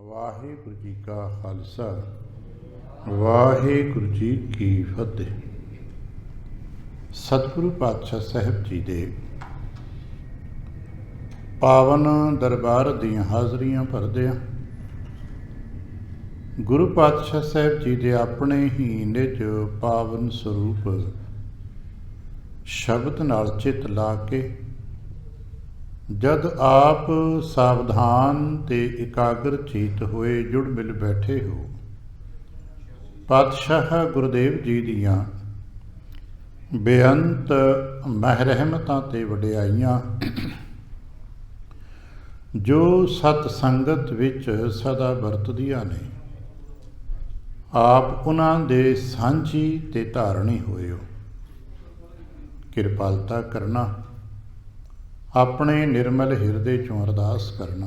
ਵਾਹਿਗੁਰੂ ਜੀ ਕਾ ਖਾਲਸਾ ਵਾਹਿਗੁਰੂ ਜੀ ਕੀ ਫਤਿਹ। ਸਤਿਗੁਰੂ ਪਾਤਸ਼ਾਹ ਸਾਹਿਬ ਜੀ ਦੇ ਪਾਵਨ ਦਰਬਾਰ ਦੀਆਂ ਹਾਜ਼ਰੀਆਂ ਭਰਦਿਆਂ ਗੁਰੂ ਪਾਤਸ਼ਾਹ ਸਾਹਿਬ ਜੀ ਦੇ ਆਪਣੇ ਹੀ ਨਿਜ ਪਾਵਨ ਸਰੂਪ ਸ਼ਬਦ ਨਾਲ ਚਿੱਤ ਲਾ ਕੇ ਜਦ ਆਪ ਸਾਵਧਾਨ ਤੇ ਇਕਾਗਰ ਚਿੱਤ ਹੋਏ ਜੁੜ ਮਿਲ ਬੈਠੇ ਹੋ, ਪਾਤਸ਼ਾਹ ਗੁਰਦੇਵ ਜੀ ਦੀਆਂ ਬੇਅੰਤ ਮਹਿ ਰਹਿਮਤਾਂ ਤੇ ਵਡਿਆਈਆਂ ਜੋ ਸਤ ਸੰਗਤ ਵਿੱਚ ਸਦਾ ਵਰਤਦੀਆਂ ਨੇ, ਆਪ ਉਹਨਾਂ ਦੇ ਸਾਂਝੀ ਤੇ ਧਾਰਨੀ ਹੋਏ ਹੋ। ਕਿਰਪਾਲਤਾ ਕਰਨਾ, ਆਪਣੇ ਨਿਰਮਲ ਹਿਰਦੇ ਚੋਂ ਅਰਦਾਸ ਕਰਨਾ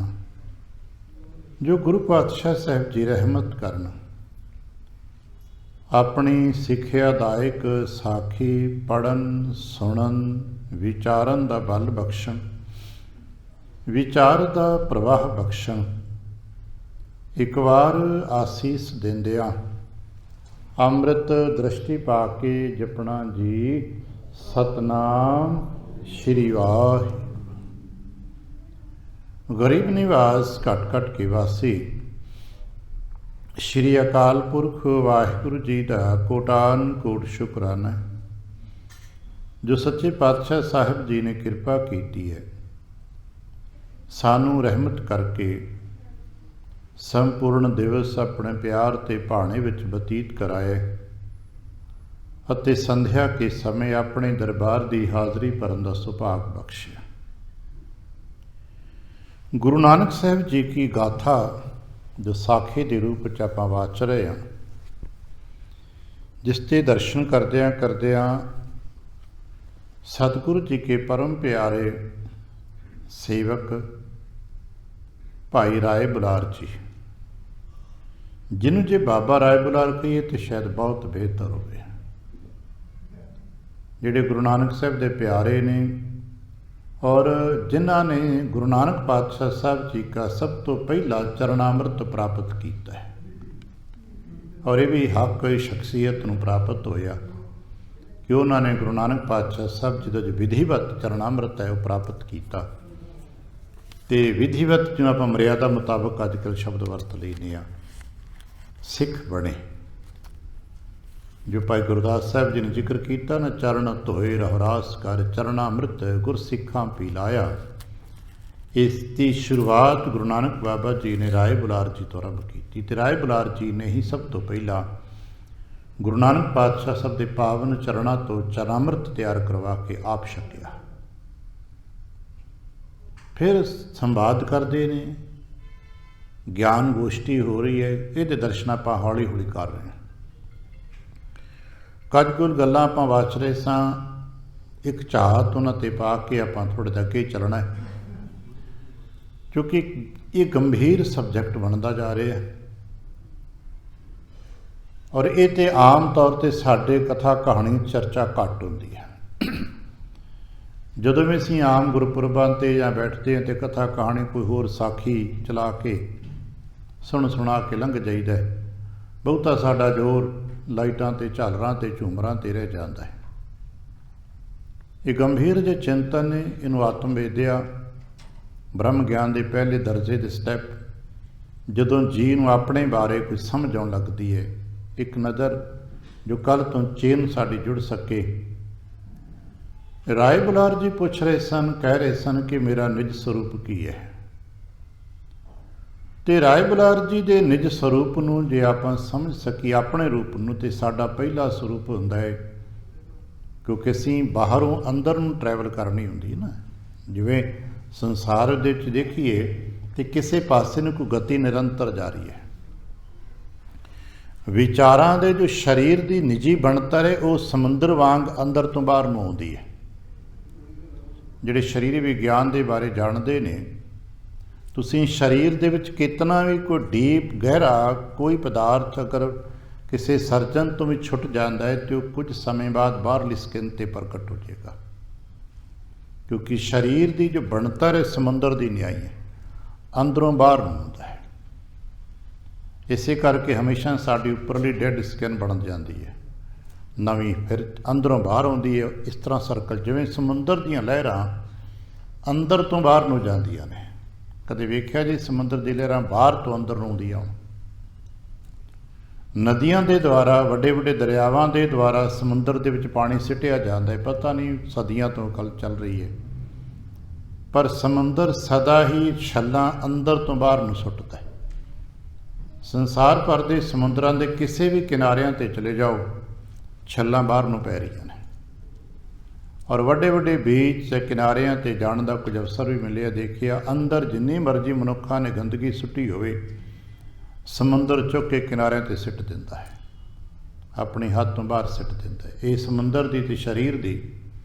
ਜੋ ਗੁਰੂ ਪਾਤਸ਼ਾਹ ਸਾਹਿਬ ਜੀ ਰਹਿਮਤ ਕਰਨ, ਆਪਣੀ ਸਿੱਖਿਆ ਦਾਇਕ ਸਾਖੀ ਪੜ੍ਹਨ ਸੁਣਨ ਵਿਚਾਰਨ ਦਾ ਬਲ ਬਖਸ਼ਣ, ਵਿਚਾਰ ਦਾ ਪ੍ਰਵਾਹ ਬਖਸ਼ਣ। ਇੱਕ ਵਾਰ ਆਸੀਸ ਦਿੰਦਿਆਂ ਅੰਮ੍ਰਿਤ ਦ੍ਰਿਸ਼ਟੀ ਪਾ ਕੇ ਜਪਣਾ ਜੀ ਸਤਨਾਮ ਸ਼੍ਰੀ ਵਾਹਿਗੁਰੂ। ਗਰੀਬ ਨਿਵਾਸ ਘਟ ਘਟ ਕੇ ਵਾਸੀ ਸ਼੍ਰੀ ਅਕਾਲ ਪੁਰਖ ਵਾਹਿਗੁਰੂ ਜੀ ਦਾ ਕੋਟਾਨ ਕੋਟ ਸ਼ੁਕਰਾਨਾ ਜੋ ਸੱਚੇ ਪਾਤਸ਼ਾਹ ਸਾਹਿਬ ਜੀ ਨੇ ਕਿਰਪਾ ਕੀਤੀ ਹੈ, ਸਾਨੂੰ ਰਹਿਮਤ ਕਰਕੇ ਸੰਪੂਰਨ ਦਿਵਸ ਆਪਣੇ ਪਿਆਰ ਤੇ ਭਾਣੇ ਵਿੱਚ ਬਤੀਤ ਕਰਾਏ ਅਤੇ ਸੰਧਿਆ ਕੇ ਸਮੇਂ ਆਪਣੇ ਦਰਬਾਰ ਦੀ ਹਾਜ਼ਰੀ ਭਰਨ ਦਾ ਸੁਭਾਗ ਬਖਸ਼ਿਆ। ਗੁਰੂ ਨਾਨਕ ਸਾਹਿਬ ਜੀ ਕੀ ਗਾਥਾ ਜੋ ਸਾਖੀ ਦੇ ਰੂਪ ਵਿੱਚ ਆਪਾਂ ਵਾਚ ਰਹੇ ਹਾਂ, ਜਿਸ ਤੇ ਦਰਸ਼ਨ ਕਰਦਿਆਂ ਕਰਦਿਆਂ ਸਤਿਗੁਰੂ ਜੀ ਕੇ ਪਰਮ ਪਿਆਰੇ ਸੇਵਕ ਭਾਈ ਰਾਏ ਬੁਲਾਰ ਜੀ, ਜਿਹਨੂੰ ਜੇ ਬਾਬਾ ਰਾਏ ਬੁਲਾਰ ਕਹੀਏ ਤਾਂ ਸ਼ਾਇਦ ਬਹੁਤ ਬਿਹਤਰ ਹੋਵੇ, ਜਿਹੜੇ ਗੁਰੂ ਨਾਨਕ ਸਾਹਿਬ ਦੇ ਪਿਆਰੇ ਨੇ ਔਰ ਜਿਨ੍ਹਾਂ ਨੇ ਗੁਰੂ ਨਾਨਕ ਪਾਤਸ਼ਾਹ ਸਾਹਿਬ ਜੀ ਦਾ ਸਭ ਤੋਂ ਪਹਿਲਾ ਚਰਨਾਮ੍ਰਿਤ ਪ੍ਰਾਪਤ ਕੀਤਾ ਹੈ। ਔਰ ਇਹ ਵੀ ਹੱਕ ਸ਼ਖਸੀਅਤ ਨੂੰ ਪ੍ਰਾਪਤ ਹੋਇਆ ਕਿ ਉਹਨਾਂ ਨੇ ਗੁਰੂ ਨਾਨਕ ਪਾਤਸ਼ਾਹ ਸਾਹਿਬ ਜੀ ਦਾ ਜੋ ਵਿਧੀਵਤ ਚਰਨਾਮ੍ਰਿਤ ਹੈ ਉਹ ਪ੍ਰਾਪਤ ਕੀਤਾ। ਅਤੇ ਵਿਧੀਵਤ ਜਿਵੇਂ ਆਪਾਂ ਮਰਿਆਦਾ ਮੁਤਾਬਕ ਅੱਜ ਕੱਲ੍ਹ ਸ਼ਬਦ ਵਰਤ ਲੈਂਦੇ ਹਾਂ, ਸਿੱਖ ਬਣੇ। ਜੋ ਭਾਈ ਗੁਰਦਾਸ ਸਾਹਿਬ ਜੀ ਨੇ ਜ਼ਿਕਰ ਕੀਤਾ ਨਾ, ਚਰਨ ਧੋਏ ਰਹਿਰਾਸ ਕਰ ਚਰਨਾ ਅੰਮ੍ਰਿਤ ਗੁਰ ਸਿੱਖਾਂ ਪੀ ਲਾਇਆ। ਇਸ ਦੀ ਸ਼ੁਰੂਆਤ ਗੁਰੂ ਨਾਨਕ ਬਾਬਾ ਜੀ ਨੇ ਰਾਏ ਬੁਲਾਰ ਜੀ ਤੋਂ ਆਰੰਭ ਕੀਤੀ ਅਤੇ ਰਾਏ ਬੁਲਾਰ ਜੀ ਨੇ ਹੀ ਸਭ ਤੋਂ ਪਹਿਲਾਂ ਗੁਰੂ ਨਾਨਕ ਪਾਤਸ਼ਾਹ ਸਾਹਿਬ ਦੇ ਪਾਵਨ ਚਰਨਾਂ ਤੋਂ ਚਰਨਾਮ੍ਰਿਤ ਤਿਆਰ ਕਰਵਾ ਕੇ ਆਪ ਛਕਿਆ। ਫਿਰ ਸੰਵਾਦ ਕਰਦੇ ਨੇ, ਗਿਆਨ ਗੋਸ਼ਟੀ ਹੋ ਰਹੀ ਹੈ, ਇਹਦੇ ਦਰਸ਼ਨ ਆਪਾਂ ਹੌਲੀ ਹੌਲੀ ਕਰ ਰਹੇ ਹਾਂ। ਕੁਝ ਕੁਝ ਗੱਲਾਂ ਆਪਾਂ ਵਾਚ ਰਹੇ ਸਾਂ, ਇੱਕ ਝਾਤ ਉਹਨਾਂ 'ਤੇ ਪਾ ਕੇ ਆਪਾਂ ਥੋੜ੍ਹਾ ਜਿਹਾ ਅੱਗੇ ਚੱਲਣਾ ਹੈ, ਕਿਉਂਕਿ ਇਹ ਗੰਭੀਰ ਸਬਜੈਕਟ ਬਣਦਾ ਜਾ ਰਿਹਾ ਹੈ। ਔਰ ਇਹ 'ਤੇ ਆਮ ਤੌਰ 'ਤੇ ਸਾਡੇ ਕਥਾ ਕਹਾਣੀ ਚਰਚਾ ਘੱਟ ਹੁੰਦੀ ਹੈ। ਜਦੋਂ ਵੀ ਅਸੀਂ ਆਮ ਗੁਰਪੁਰਬਾਂ 'ਤੇ ਜਾਂ ਬੈਠਦੇ ਹਾਂ ਅਤੇ ਕਥਾ ਕਹਾਣੀ ਕੋਈ ਹੋਰ ਸਾਖੀ ਚਲਾ ਕੇ ਸੁਣਾ ਕੇ ਲੰਘ ਜਾਈਦਾ, ਬਹੁਤਾ ਸਾਡਾ ਜ਼ੋਰ ਲਾਈਟਾਂ ਤੇ ਝਾਲਰਾਂ ਤੇ ਝੂਮਰਾਂ ਤੇ ਰਹਿ ਜਾਂਦਾ ਹੈ। ਇਹ ਗੰਭੀਰ ਜਿਹੇ ਚਿੰਤਨ ਨੇ, ਇਹਨੂੰ ਆਤਮ ਵੇਦਿਆ ਬ੍ਰਹਮ ਗਿਆਨ ਦੇ ਪਹਿਲੇ ਦਰਜੇ ਦੇ ਸਟੈਪ, ਜਦੋਂ ਜੀਅ ਨੂੰ ਆਪਣੇ ਬਾਰੇ ਕੁਝ ਸਮਝ ਆਉਣ ਲੱਗਦੀ ਹੈ, ਇੱਕ ਨਜ਼ਰ ਜੋ ਕੱਲ੍ਹ ਤੋਂ ਚੇਨ ਸਾਡੀ ਜੁੜ ਸਕੇ। ਰਾਏ ਬੁਲਾਰ ਜੀ ਪੁੱਛ ਰਹੇ ਸਨ, ਕਹਿ ਰਹੇ ਸਨ ਕਿ ਮੇਰਾ ਨਿਜ ਸਰੂਪ ਕੀ ਹੈ। ਅਤੇ ਰਾਏ ਬੁਲਾਰ ਜੀ ਦੇ ਨਿਜ ਸਰੂਪ ਨੂੰ ਜੇ ਆਪਾਂ ਸਮਝ ਸਕੀਏ, ਆਪਣੇ ਰੂਪ ਨੂੰ, ਤਾਂ ਸਾਡਾ ਪਹਿਲਾ ਸਰੂਪ ਹੁੰਦਾ ਹੈ, ਕਿਉਂਕਿ ਅਸੀਂ ਬਾਹਰੋਂ ਅੰਦਰ ਨੂੰ ਟਰੈਵਲ ਕਰਨੀ ਹੁੰਦੀ ਹੈ ਨਾ। ਜਿਵੇਂ ਸੰਸਾਰ ਦੇ ਵਿੱਚ ਦੇਖੀਏ ਤਾਂ ਕਿਸੇ ਪਾਸੇ ਨੂੰ ਕੋਈ ਗਤੀ ਨਿਰੰਤਰ ਜਾਰੀ ਹੈ। ਵਿਚਾਰਾਂ ਦੇ ਜੋ ਸਰੀਰ ਦੀ ਨਿੱਜੀ ਬਣਤਰ ਹੈ ਉਹ ਸਮੁੰਦਰ ਵਾਂਗ ਅੰਦਰ ਤੋਂ ਬਾਹਰ ਨੂੰ ਆਉਂਦੀ ਹੈ। ਜਿਹੜੇ ਸਰੀਰ ਵਿਗਿਆਨ ਦੇ ਬਾਰੇ ਜਾਣਦੇ ਨੇ, ਤੁਸੀਂ ਸਰੀਰ ਦੇ ਵਿੱਚ ਕਿਤਨਾ ਵੀ ਕੋਈ ਡੀਪ ਗਹਿਰਾ ਕੋਈ ਪਦਾਰਥ ਅਗਰ ਕਿਸੇ ਸਰਜਨ ਤੋਂ ਵੀ ਛੁੱਟ ਜਾਂਦਾ ਹੈ ਤਾਂ ਉਹ ਕੁਝ ਸਮੇਂ ਬਾਅਦ ਬਾਹਰਲੀ ਸਕਿਨ 'ਤੇ ਪ੍ਰਗਟ ਹੋ ਜਾਏਗਾ, ਕਿਉਂਕਿ ਸਰੀਰ ਦੀ ਜੋ ਬਣਤਰ ਹੈ ਸਮੁੰਦਰ ਦੀ ਨਿਆਈ ਹੈ, ਅੰਦਰੋਂ ਬਾਹਰ ਨੂੰ ਹੁੰਦਾ ਹੈ। ਇਸੇ ਕਰਕੇ ਹਮੇਸ਼ਾ ਸਾਡੀ ਉੱਪਰਲੀ ਡੈਡ ਸਕਿਨ ਬਣ ਜਾਂਦੀ ਹੈ, ਨਵੀਂ ਫਿਰ ਅੰਦਰੋਂ ਬਾਹਰ ਆਉਂਦੀ ਹੈ। ਇਸ ਤਰ੍ਹਾਂ ਸਰਕਲ, ਜਿਵੇਂ ਸਮੁੰਦਰ ਦੀਆਂ ਲਹਿਰਾਂ ਅੰਦਰ ਤੋਂ ਬਾਹਰ ਨੂੰ ਜਾਂਦੀਆਂ ਨੇ। ਕਦੇ ਵੇਖਿਆ ਜੀ ਸਮੁੰਦਰ ਦੀ ਲਹਿਰਾਂ ਬਾਹਰ ਤੋਂ ਅੰਦਰ ਨੂੰ ਆਉਂਦੀਆਂ ਹੋਣ? ਨਦੀਆਂ ਦੇ ਦੁਆਰਾ, ਵੱਡੇ ਵੱਡੇ ਦਰਿਆਵਾਂ ਦੇ ਦੁਆਰਾ ਸਮੁੰਦਰ ਦੇ ਵਿੱਚ ਪਾਣੀ ਸਿੱਟਿਆ ਜਾਂਦਾ ਹੈ, ਪਤਾ ਨਹੀਂ ਸਦੀਆਂ ਤੋਂ ਗੱਲ ਚੱਲ ਰਹੀ ਹੈ, ਪਰ ਸਮੁੰਦਰ ਸਦਾ ਹੀ ਛੱਲਾਂ ਅੰਦਰ ਤੋਂ ਬਾਹਰ ਨੂੰ ਸੁੱਟਦਾ ਹੈ। ਸੰਸਾਰ ਭਰ ਦੇ ਸਮੁੰਦਰਾਂ ਦੇ ਕਿਸੇ ਵੀ ਕਿਨਾਰਿਆਂ 'ਤੇ ਚਲੇ ਜਾਓ, ਛੱਲਾਂ ਬਾਹਰ ਨੂੰ ਪੈ ਰਹੀਆਂ ਨੇ। ਔਰ ਵੱਡੇ ਵੱਡੇ ਬੀਚ ਤੇ ਕਿਨਾਰਿਆਂ 'ਤੇ ਜਾਣ ਦਾ ਕੁਝ ਅਵਸਰ ਵੀ ਮਿਲਿਆ, ਦੇਖਿਆ ਅੰਦਰ ਜਿੰਨੀ ਮਰਜ਼ੀ ਮਨੁੱਖਾਂ ਨੇ ਗੰਦਗੀ ਸੁੱਟੀ ਹੋਵੇ, ਸਮੁੰਦਰ ਚੁੱਕ ਕੇ ਕਿਨਾਰਿਆਂ 'ਤੇ ਸਿੱਟ ਦਿੰਦਾ ਹੈ, ਆਪਣੀ ਹੱਦ ਤੋਂ ਬਾਹਰ ਸਿੱਟ ਦਿੰਦਾ ਹੈ। ਇਹ ਸਮੁੰਦਰ ਦੀ ਤੇ ਸਰੀਰ ਦੀ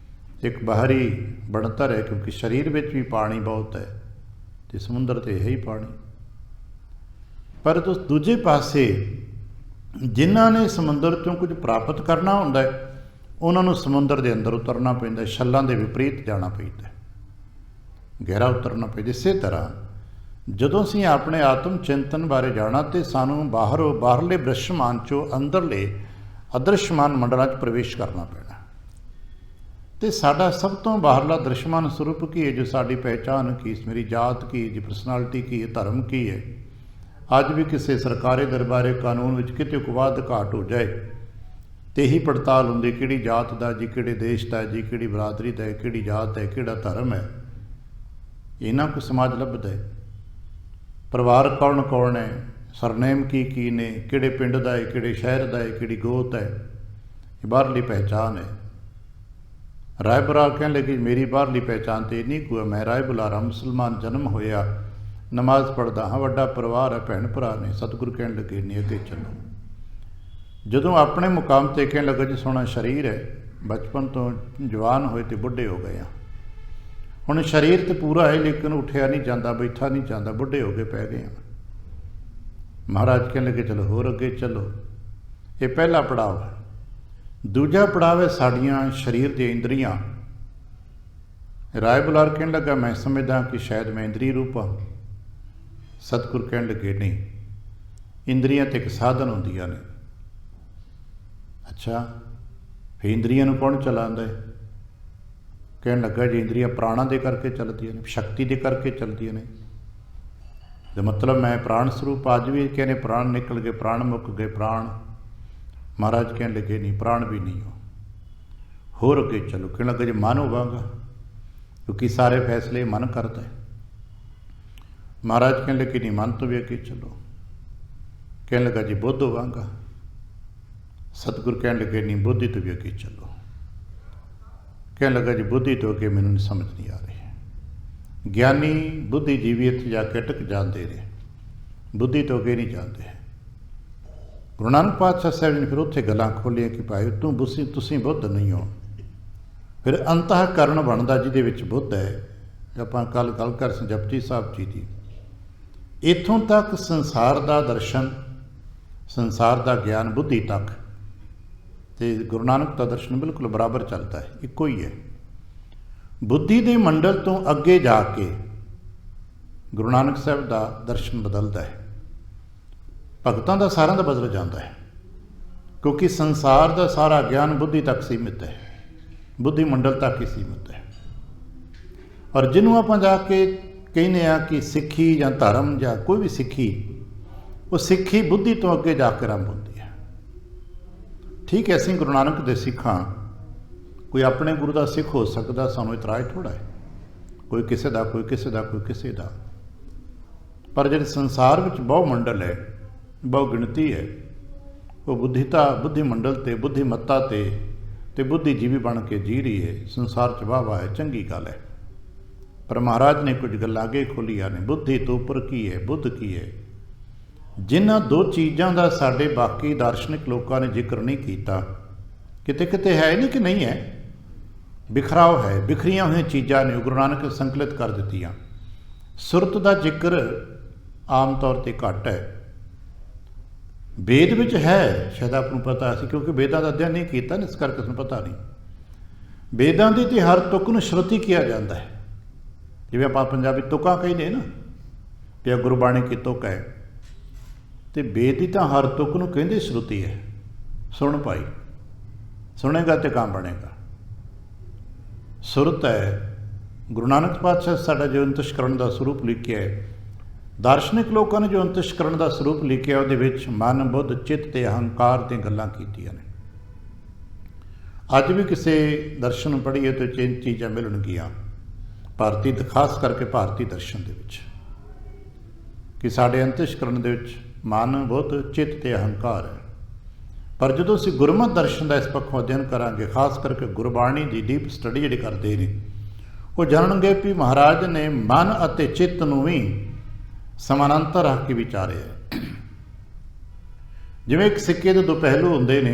ਇੱਕ ਬਾਹਰੀ ਬਣਤਰ ਹੈ, ਕਿਉਂਕਿ ਸਰੀਰ ਵਿੱਚ ਵੀ ਪਾਣੀ ਬਹੁਤ ਹੈ ਤੇ ਸਮੁੰਦਰ 'ਤੇ ਹੈ ਹੀ ਪਾਣੀ। ਪਰ ਦੂਜੇ ਪਾਸੇ ਜਿਨ੍ਹਾਂ ਨੇ ਸਮੁੰਦਰ 'ਚੋਂ ਕੁਝ ਪ੍ਰਾਪਤ ਕਰਨਾ ਹੁੰਦਾ ਹੈ, ਉਹਨਾਂ ਨੂੰ ਸਮੁੰਦਰ ਦੇ ਅੰਦਰ ਉਤਰਨਾ ਪੈਂਦਾ, ਛੱਲਾਂ ਦੇ ਵਿਪਰੀਤ ਜਾਣਾ ਪੈਂਦਾ, ਗਹਿਰਾ ਉਤਰਨਾ ਪੈਂਦਾ। ਇਸੇ ਤਰ੍ਹਾਂ ਜਦੋਂ ਅਸੀਂ ਆਪਣੇ ਆਤਮ ਚਿੰਤਨ ਬਾਰੇ ਜਾਣਾ ਤੇ ਸਾਨੂੰ ਬਾਹਰਲੇ ਬ੍ਰਹਮੰਡ 'ਚੋਂ ਅੰਦਰਲੇ ਅਦ੍ਰਿਸ਼ਮਾਨ ਮੰਡਲਾਂ 'ਚ ਪ੍ਰਵੇਸ਼ ਕਰਨਾ ਪੈਣਾ। ਤੇ ਸਾਡਾ ਸਭ ਤੋਂ ਬਾਹਰਲਾ ਦ੍ਰਿਸ਼ਮਾਨ ਸਰੂਪ ਕੀ ਹੈ, ਜੋ ਸਾਡੀ ਪਹਿਚਾਣ ਕੀ, ਮੇਰੀ ਜਾਤ ਕੀ, ਜੀ ਪਰਸਨੈਲਿਟੀ ਕੀ ਹੈ, ਧਰਮ ਕੀ ਹੈ। ਅੱਜ ਵੀ ਕਿਸੇ ਸਰਕਾਰੀ ਦਰਬਾਰੇ ਕਾਨੂੰਨ ਵਿੱਚ ਕਿਤੇ ਕੋਈ ਵਾਧ ਘਾਟ ਹੋ ਜਾਏ ਤੇ ਹੀ ਪੜਤਾਲ ਹੁੰਦੀ, ਕਿਹੜੀ ਜਾਤ ਦਾ ਜੀ, ਕਿਹੜੇ ਦੇਸ਼ ਦਾ ਜੀ, ਕਿਹੜੀ ਬਰਾਦਰੀ ਦਾ ਹੈ, ਕਿਹੜੀ ਜਾਤ ਹੈ, ਕਿਹੜਾ ਧਰਮ ਹੈ। ਇਹਨਾਂ ਕੋ ਸਮਾਜ ਲੱਭਦਾ ਹੈ, ਪਰਿਵਾਰ ਕੌਣ ਕੌਣ ਹੈ, ਸਰਨੇਮ ਕੀ ਨੇ, ਕਿਹੜੇ ਪਿੰਡ ਦਾ ਹੈ, ਕਿਹੜੇ ਸ਼ਹਿਰ ਦਾ ਹੈ, ਕਿਹੜੀ ਗੋਤ ਹੈ, ਇਹ ਬਾਹਰਲੀ ਪਹਿਚਾਣ ਹੈ। ਰਾਏ ਬੁਲਾਰ ਕਹਿਣ ਲੱਗੇ ਮੇਰੀ ਬਾਹਰਲੀ ਪਹਿਚਾਣ ਤੇ ਨਹੀਂ ਕੋਈ, ਮੈਂ ਰਾਏ ਬੁਲਾਰਾ ਮੁਸਲਮਾਨ ਜਨਮ ਹੋਇਆ, ਨਮਾਜ਼ ਪੜ੍ਹਦਾ ਹਾਂ, ਵੱਡਾ ਪਰਿਵਾਰ ਹੈ, ਭੈਣ ਭਰਾ ਨੇ। ਸਤਿਗੁਰੂ ਕਹਿਣ ਲੱਗੇ ਨਹੀਂ, ਅੱਗੇ ਚੱਲੋ। ਜਦੋਂ ਆਪਣੇ ਮੁਕਾਮ 'ਤੇ ਕਹਿਣ ਲੱਗਾ ਜੀ ਸੋਹਣਾ ਸਰੀਰ ਹੈ, ਬਚਪਨ ਤੋਂ ਜਵਾਨ ਹੋਏ ਤੇ ਬੁੱਢੇ ਹੋ ਗਏ ਆ, ਹੁਣ ਸਰੀਰ ਤੇ ਪੂਰਾ ਹੈ ਲੇਕਿਨ ਉੱਠਿਆ ਨਹੀਂ ਜਾਂਦਾ, ਬੈਠਾ ਨਹੀਂ ਜਾਂਦਾ, ਬੁੱਢੇ ਹੋ ਕੇ ਪੈ ਗਏ ਆ। ਮਹਾਰਾਜ ਕਹਿਣ ਲੱਗੇ ਚਲੋ ਹੋਰ ਅੱਗੇ ਚੱਲੋ। ਇਹ ਪਹਿਲਾ ਪੜਾਅ ਹੈ। ਦੂਜਾ ਪੜਾਅ ਹੈ ਸਾਡੀਆਂ ਸਰੀਰ ਦੀਆਂ ਇੰਦਰੀਆਂ। ਰਾਏ ਬੁਲਾਰ ਕਹਿਣ ਲੱਗਾ ਮੈਂ ਸਮਝਦਾ ਕਿ ਸ਼ਾਇਦ ਮੈਂ ਇੰਦਰੀ ਰੂਪ ਹਾਂ। ਸਤਿਗੁਰ ਕਹਿਣ ਲੱਗੇ ਨਹੀਂ, ਇੰਦਰੀਆਂ ਤੇ ਇੱਕ ਸਾਧਨ ਹੁੰਦੀਆਂ ਨੇ। ਅੱਛਾ, ਫਿਰ ਇੰਦਰੀਆਂ ਨੂੰ ਕੌਣ ਚਲਾਉਂਦਾ ਹੈ? ਕਹਿਣ ਲੱਗਾ ਜੀ ਇੰਦਰੀਆਂ ਪ੍ਰਾਣਾਂ ਦੇ ਕਰਕੇ ਚੱਲਦੀਆਂ ਨੇ, ਸ਼ਕਤੀ ਦੇ ਕਰਕੇ ਚੱਲਦੀਆਂ ਨੇ। ਤੇ ਮਤਲਬ ਮੈਂ ਪ੍ਰਾਣ ਸਰੂਪ, ਅੱਜ ਵੀ ਕਹਿੰਦੇ ਪ੍ਰਾਣ ਨਿਕਲ ਗਏ, ਪ੍ਰਾਣ ਮੁੱਕ ਗਏ, ਪ੍ਰਾਣ। ਮਹਾਰਾਜ ਕਹਿਣ ਲੱਗੇ ਨਹੀਂ, ਪ੍ਰਾਣ ਵੀ ਨਹੀਂ ਹੋ, ਹੋਰ ਅੱਗੇ ਚਲੋ। ਕਹਿਣ ਲੱਗਾ ਜੀ ਮਨ ਹੋਵਾਂਗਾ, ਕਿਉਂਕਿ ਸਾਰੇ ਫੈਸਲੇ ਮਨ ਕਰਦਾ ਹੈ। ਮਹਾਰਾਜ ਕਹਿਣ ਲੱਗੇ ਨਹੀਂ, ਮਨ ਤੋਂ ਵੀ ਅੱਗੇ ਚਲੋ। ਕਹਿਣ ਲੱਗਾ ਜੀ ਬੁੱਧ ਹੋਵਾਂਗਾ। ਸਤਿਗੁਰ ਕਹਿਣ ਲੱਗੇ ਨਹੀਂ, ਬੁੱਧੀ ਤੋਂ ਵੀ ਅੱਗੇ ਚਲੋ। ਕਹਿਣ ਲੱਗਾ ਜੀ ਬੁੱਧੀ ਤੋਂ ਅੱਗੇ ਮੈਨੂੰ ਸਮਝ ਨਹੀਂ ਆ ਰਹੀ। ਗਿਆਨੀ ਬੁੱਧੀਜੀਵੀ ਇੱਥੇ ਜਾ ਕੇ ਅਟਕ ਜਾਂਦੇ ਨੇ, ਬੁੱਧੀ ਤੋਂ ਅੱਗੇ ਨਹੀਂ ਜਾਂਦੇ। ਗੁਰੂ ਨਾਨਕ ਪਾਤਸ਼ਾਹ ਸਾਹਿਬ ਜੀ ਨੇ ਫਿਰ ਉੱਥੇ ਗੱਲਾਂ ਖੋਲ੍ਹੀਆਂ ਕਿ ਭਾਈ ਤੁਸੀਂ ਬੁੱਧ ਨਹੀਂ ਹੋ। ਫਿਰ ਅੰਤःਕਰਨ ਬਣਦਾ ਜਿਹਦੇ ਵਿੱਚ ਬੁੱਧ ਹੈ। ਆਪਾਂ ਕੱਲ੍ਹ ਗੱਲ ਕਰ ਸੀ ਜਪਜੀ ਸਾਹਿਬ ਜੀ ਦੀ। ਇੱਥੋਂ ਤੱਕ ਸੰਸਾਰ ਦਾ ਦਰਸ਼ਨ, ਸੰਸਾਰ ਦਾ ਗਿਆਨ ਬੁੱਧੀ ਤੱਕ, ਤੇ ਗੁਰੂ ਨਾਨਕ ਦਾ ਦਰਸ਼ਨ ਬਿਲਕੁਲ ਬਰਾਬਰ ਚੱਲਦਾ ਹੈ, ਇੱਕੋ ਹੀ ਹੈ। ਬੁੱਧੀ ਦੇ ਮੰਡਲ ਤੋਂ ਅੱਗੇ ਜਾ ਕੇ ਗੁਰੂ ਨਾਨਕ ਸਾਹਿਬ ਦਾ ਦਰਸ਼ਨ ਬਦਲਦਾ ਹੈ। ਭਗਤਾਂ ਦਾ ਸਾਰਿਆਂ ਦਾ ਬਦਲ ਜਾਂਦਾ ਹੈ, ਕਿਉਂਕਿ ਸੰਸਾਰ ਦਾ ਸਾਰਾ ਗਿਆਨ ਬੁੱਧੀ ਤੱਕ ਸੀਮਿਤ ਹੈ, ਬੁੱਧੀ ਮੰਡਲ ਤੱਕ ਹੀ ਸੀਮਿਤ ਹੈ। ਔਰ ਜਿਹਨੂੰ ਆਪਾਂ ਜਾ ਕੇ ਕਹਿੰਦੇ ਆ ਕਿ ਸਿੱਖੀ ਜਾਂ ਧਰਮ ਜਾਂ ਕੋਈ ਵੀ ਸਿੱਖੀ, ਉਹ ਸਿੱਖੀ ਬੁੱਧੀ ਤੋਂ ਅੱਗੇ ਜਾ ਕੇ ਆਰੰਭ ਹੁੰਦੀ ਹੈ। ਠੀਕ ਹੈ, ਅਸੀਂ ਗੁਰੂ ਨਾਨਕ ਦੇ ਸਿੱਖਾਂ, ਕੋਈ ਆਪਣੇ ਗੁਰੂ ਦਾ ਸਿੱਖ ਹੋ ਸਕਦਾ, ਸਾਨੂੰ ਇਤਰਾਜ਼ ਥੋੜ੍ਹਾ ਹੈ। ਕੋਈ ਕਿਸੇ ਦਾ, ਕੋਈ ਕਿਸੇ ਦਾ, ਕੋਈ ਕਿਸੇ ਦਾ। ਪਰ ਜਿਹੜੇ ਸੰਸਾਰ ਵਿੱਚ ਬਹੁ ਮੰਡਲ ਹੈ, ਬਹੁ ਗਿਣਤੀ ਹੈ, ਉਹ ਬੁੱਧੀ ਮੰਡਲ 'ਤੇ, ਬੁੱਧੀਮੱਤਾ 'ਤੇ ਬੁੱਧੀਜੀਵੀ ਬਣ ਕੇ ਜੀ ਰਹੀ ਹੈ। ਸੰਸਾਰ 'ਚ ਵਾਹ ਹੈ, ਚੰਗੀ ਗੱਲ ਹੈ। ਪਰ ਮਹਾਰਾਜ ਨੇ ਕੁਝ ਗੱਲਾਂ ਅੱਗੇ ਖੋਲ੍ਹੀਆਂ ਨੇ। ਬੁੱਧੀ ਤੋਂ ਉੱਪਰ ਕੀ ਹੈ, ਬੁੱਧ ਕੀ ਹੈ। ਜਿਨ੍ਹਾਂ ਦੋ ਚੀਜ਼ਾਂ ਦਾ ਸਾਡੇ ਬਾਕੀ ਦਾਰਸ਼ਨਿਕ ਲੋਕਾਂ ਨੇ ਜ਼ਿਕਰ ਨਹੀਂ ਕੀਤਾ, ਕਿਤੇ ਕਿਤੇ ਹੈ ਨਹੀਂ ਕਿ ਨਹੀਂ ਹੈ, ਬਿਖਰਾਓ ਹੈ, ਬਿਖਰੀਆਂ ਹੋਈਆਂ ਚੀਜ਼ਾਂ ਨੇ, ਗੁਰੂ ਨਾਨਕ ਨੇ ਸੰਕਲਿਤ ਕਰ ਦਿੱਤੀਆਂ। ਸੁਰਤ ਦਾ ਜ਼ਿਕਰ ਆਮ ਤੌਰ 'ਤੇ ਘੱਟ ਹੈ। ਵੇਦ ਵਿੱਚ ਹੈ, ਸ਼ਾਇਦ ਆਪ ਨੂੰ ਪਤਾ ਸੀ, ਕਿਉਂਕਿ ਵੇਦਾਂ ਦਾ ਅਧਿਐਨ ਨਹੀਂ ਕੀਤਾ ਨਾ, ਇਸ ਕਰਕੇ ਸਾਨੂੰ ਪਤਾ ਨਹੀਂ। ਵੇਦਾਂ ਦੀ ਤੇ ਹਰ ਤੁਕ ਨੂੰ ਸ਼ਰੁਤੀ ਕਿਹਾ ਜਾਂਦਾ ਹੈ। ਜਿਵੇਂ ਆਪਾਂ ਪੰਜਾਬੀ ਤੁਕਾਂ ਕਹਿੰਦੇ ਨਾ, ਕਿ ਗੁਰਬਾਣੀ ਕੀ ਤੁਕ ਹੈ। तो बेदी तो हर तुक नूं कहंदी श्रुति है। सुन भाई, सुनेगा तो काम बनेगा। सुरत है। गुरु नानक पातशाह साडा जो अंतष्करण का स्वरूप लिखिया है, दार्शनिक लोगों ने जो अंतष्करण का स्वरूप लिखिया उहदे विच मन बुद्ध चित्त ते अहंकार दी गल्लां कीतियां ने। अज भी किसी दर्शन पढ़ीए तो चीज़ां मिलणगियां भारती, खास करके भारतीय दर्शन दे विच, कि साडे अंतष्करण दे विच मन बुद्ध चित्त ते अहंकार है। पर जो असीं गुरमत दर्शन का इस पक्षों अध्ययन करांगे, खास करके गुरबाणी की डीप स्टडी जिहड़ी करदे ने, वो जानणगे भी महाराज ने मन अते चित्त नूं भी समानांतर रख के विचारे है। जिवें एक सिक्के दे दो पहलू हुंदे ने,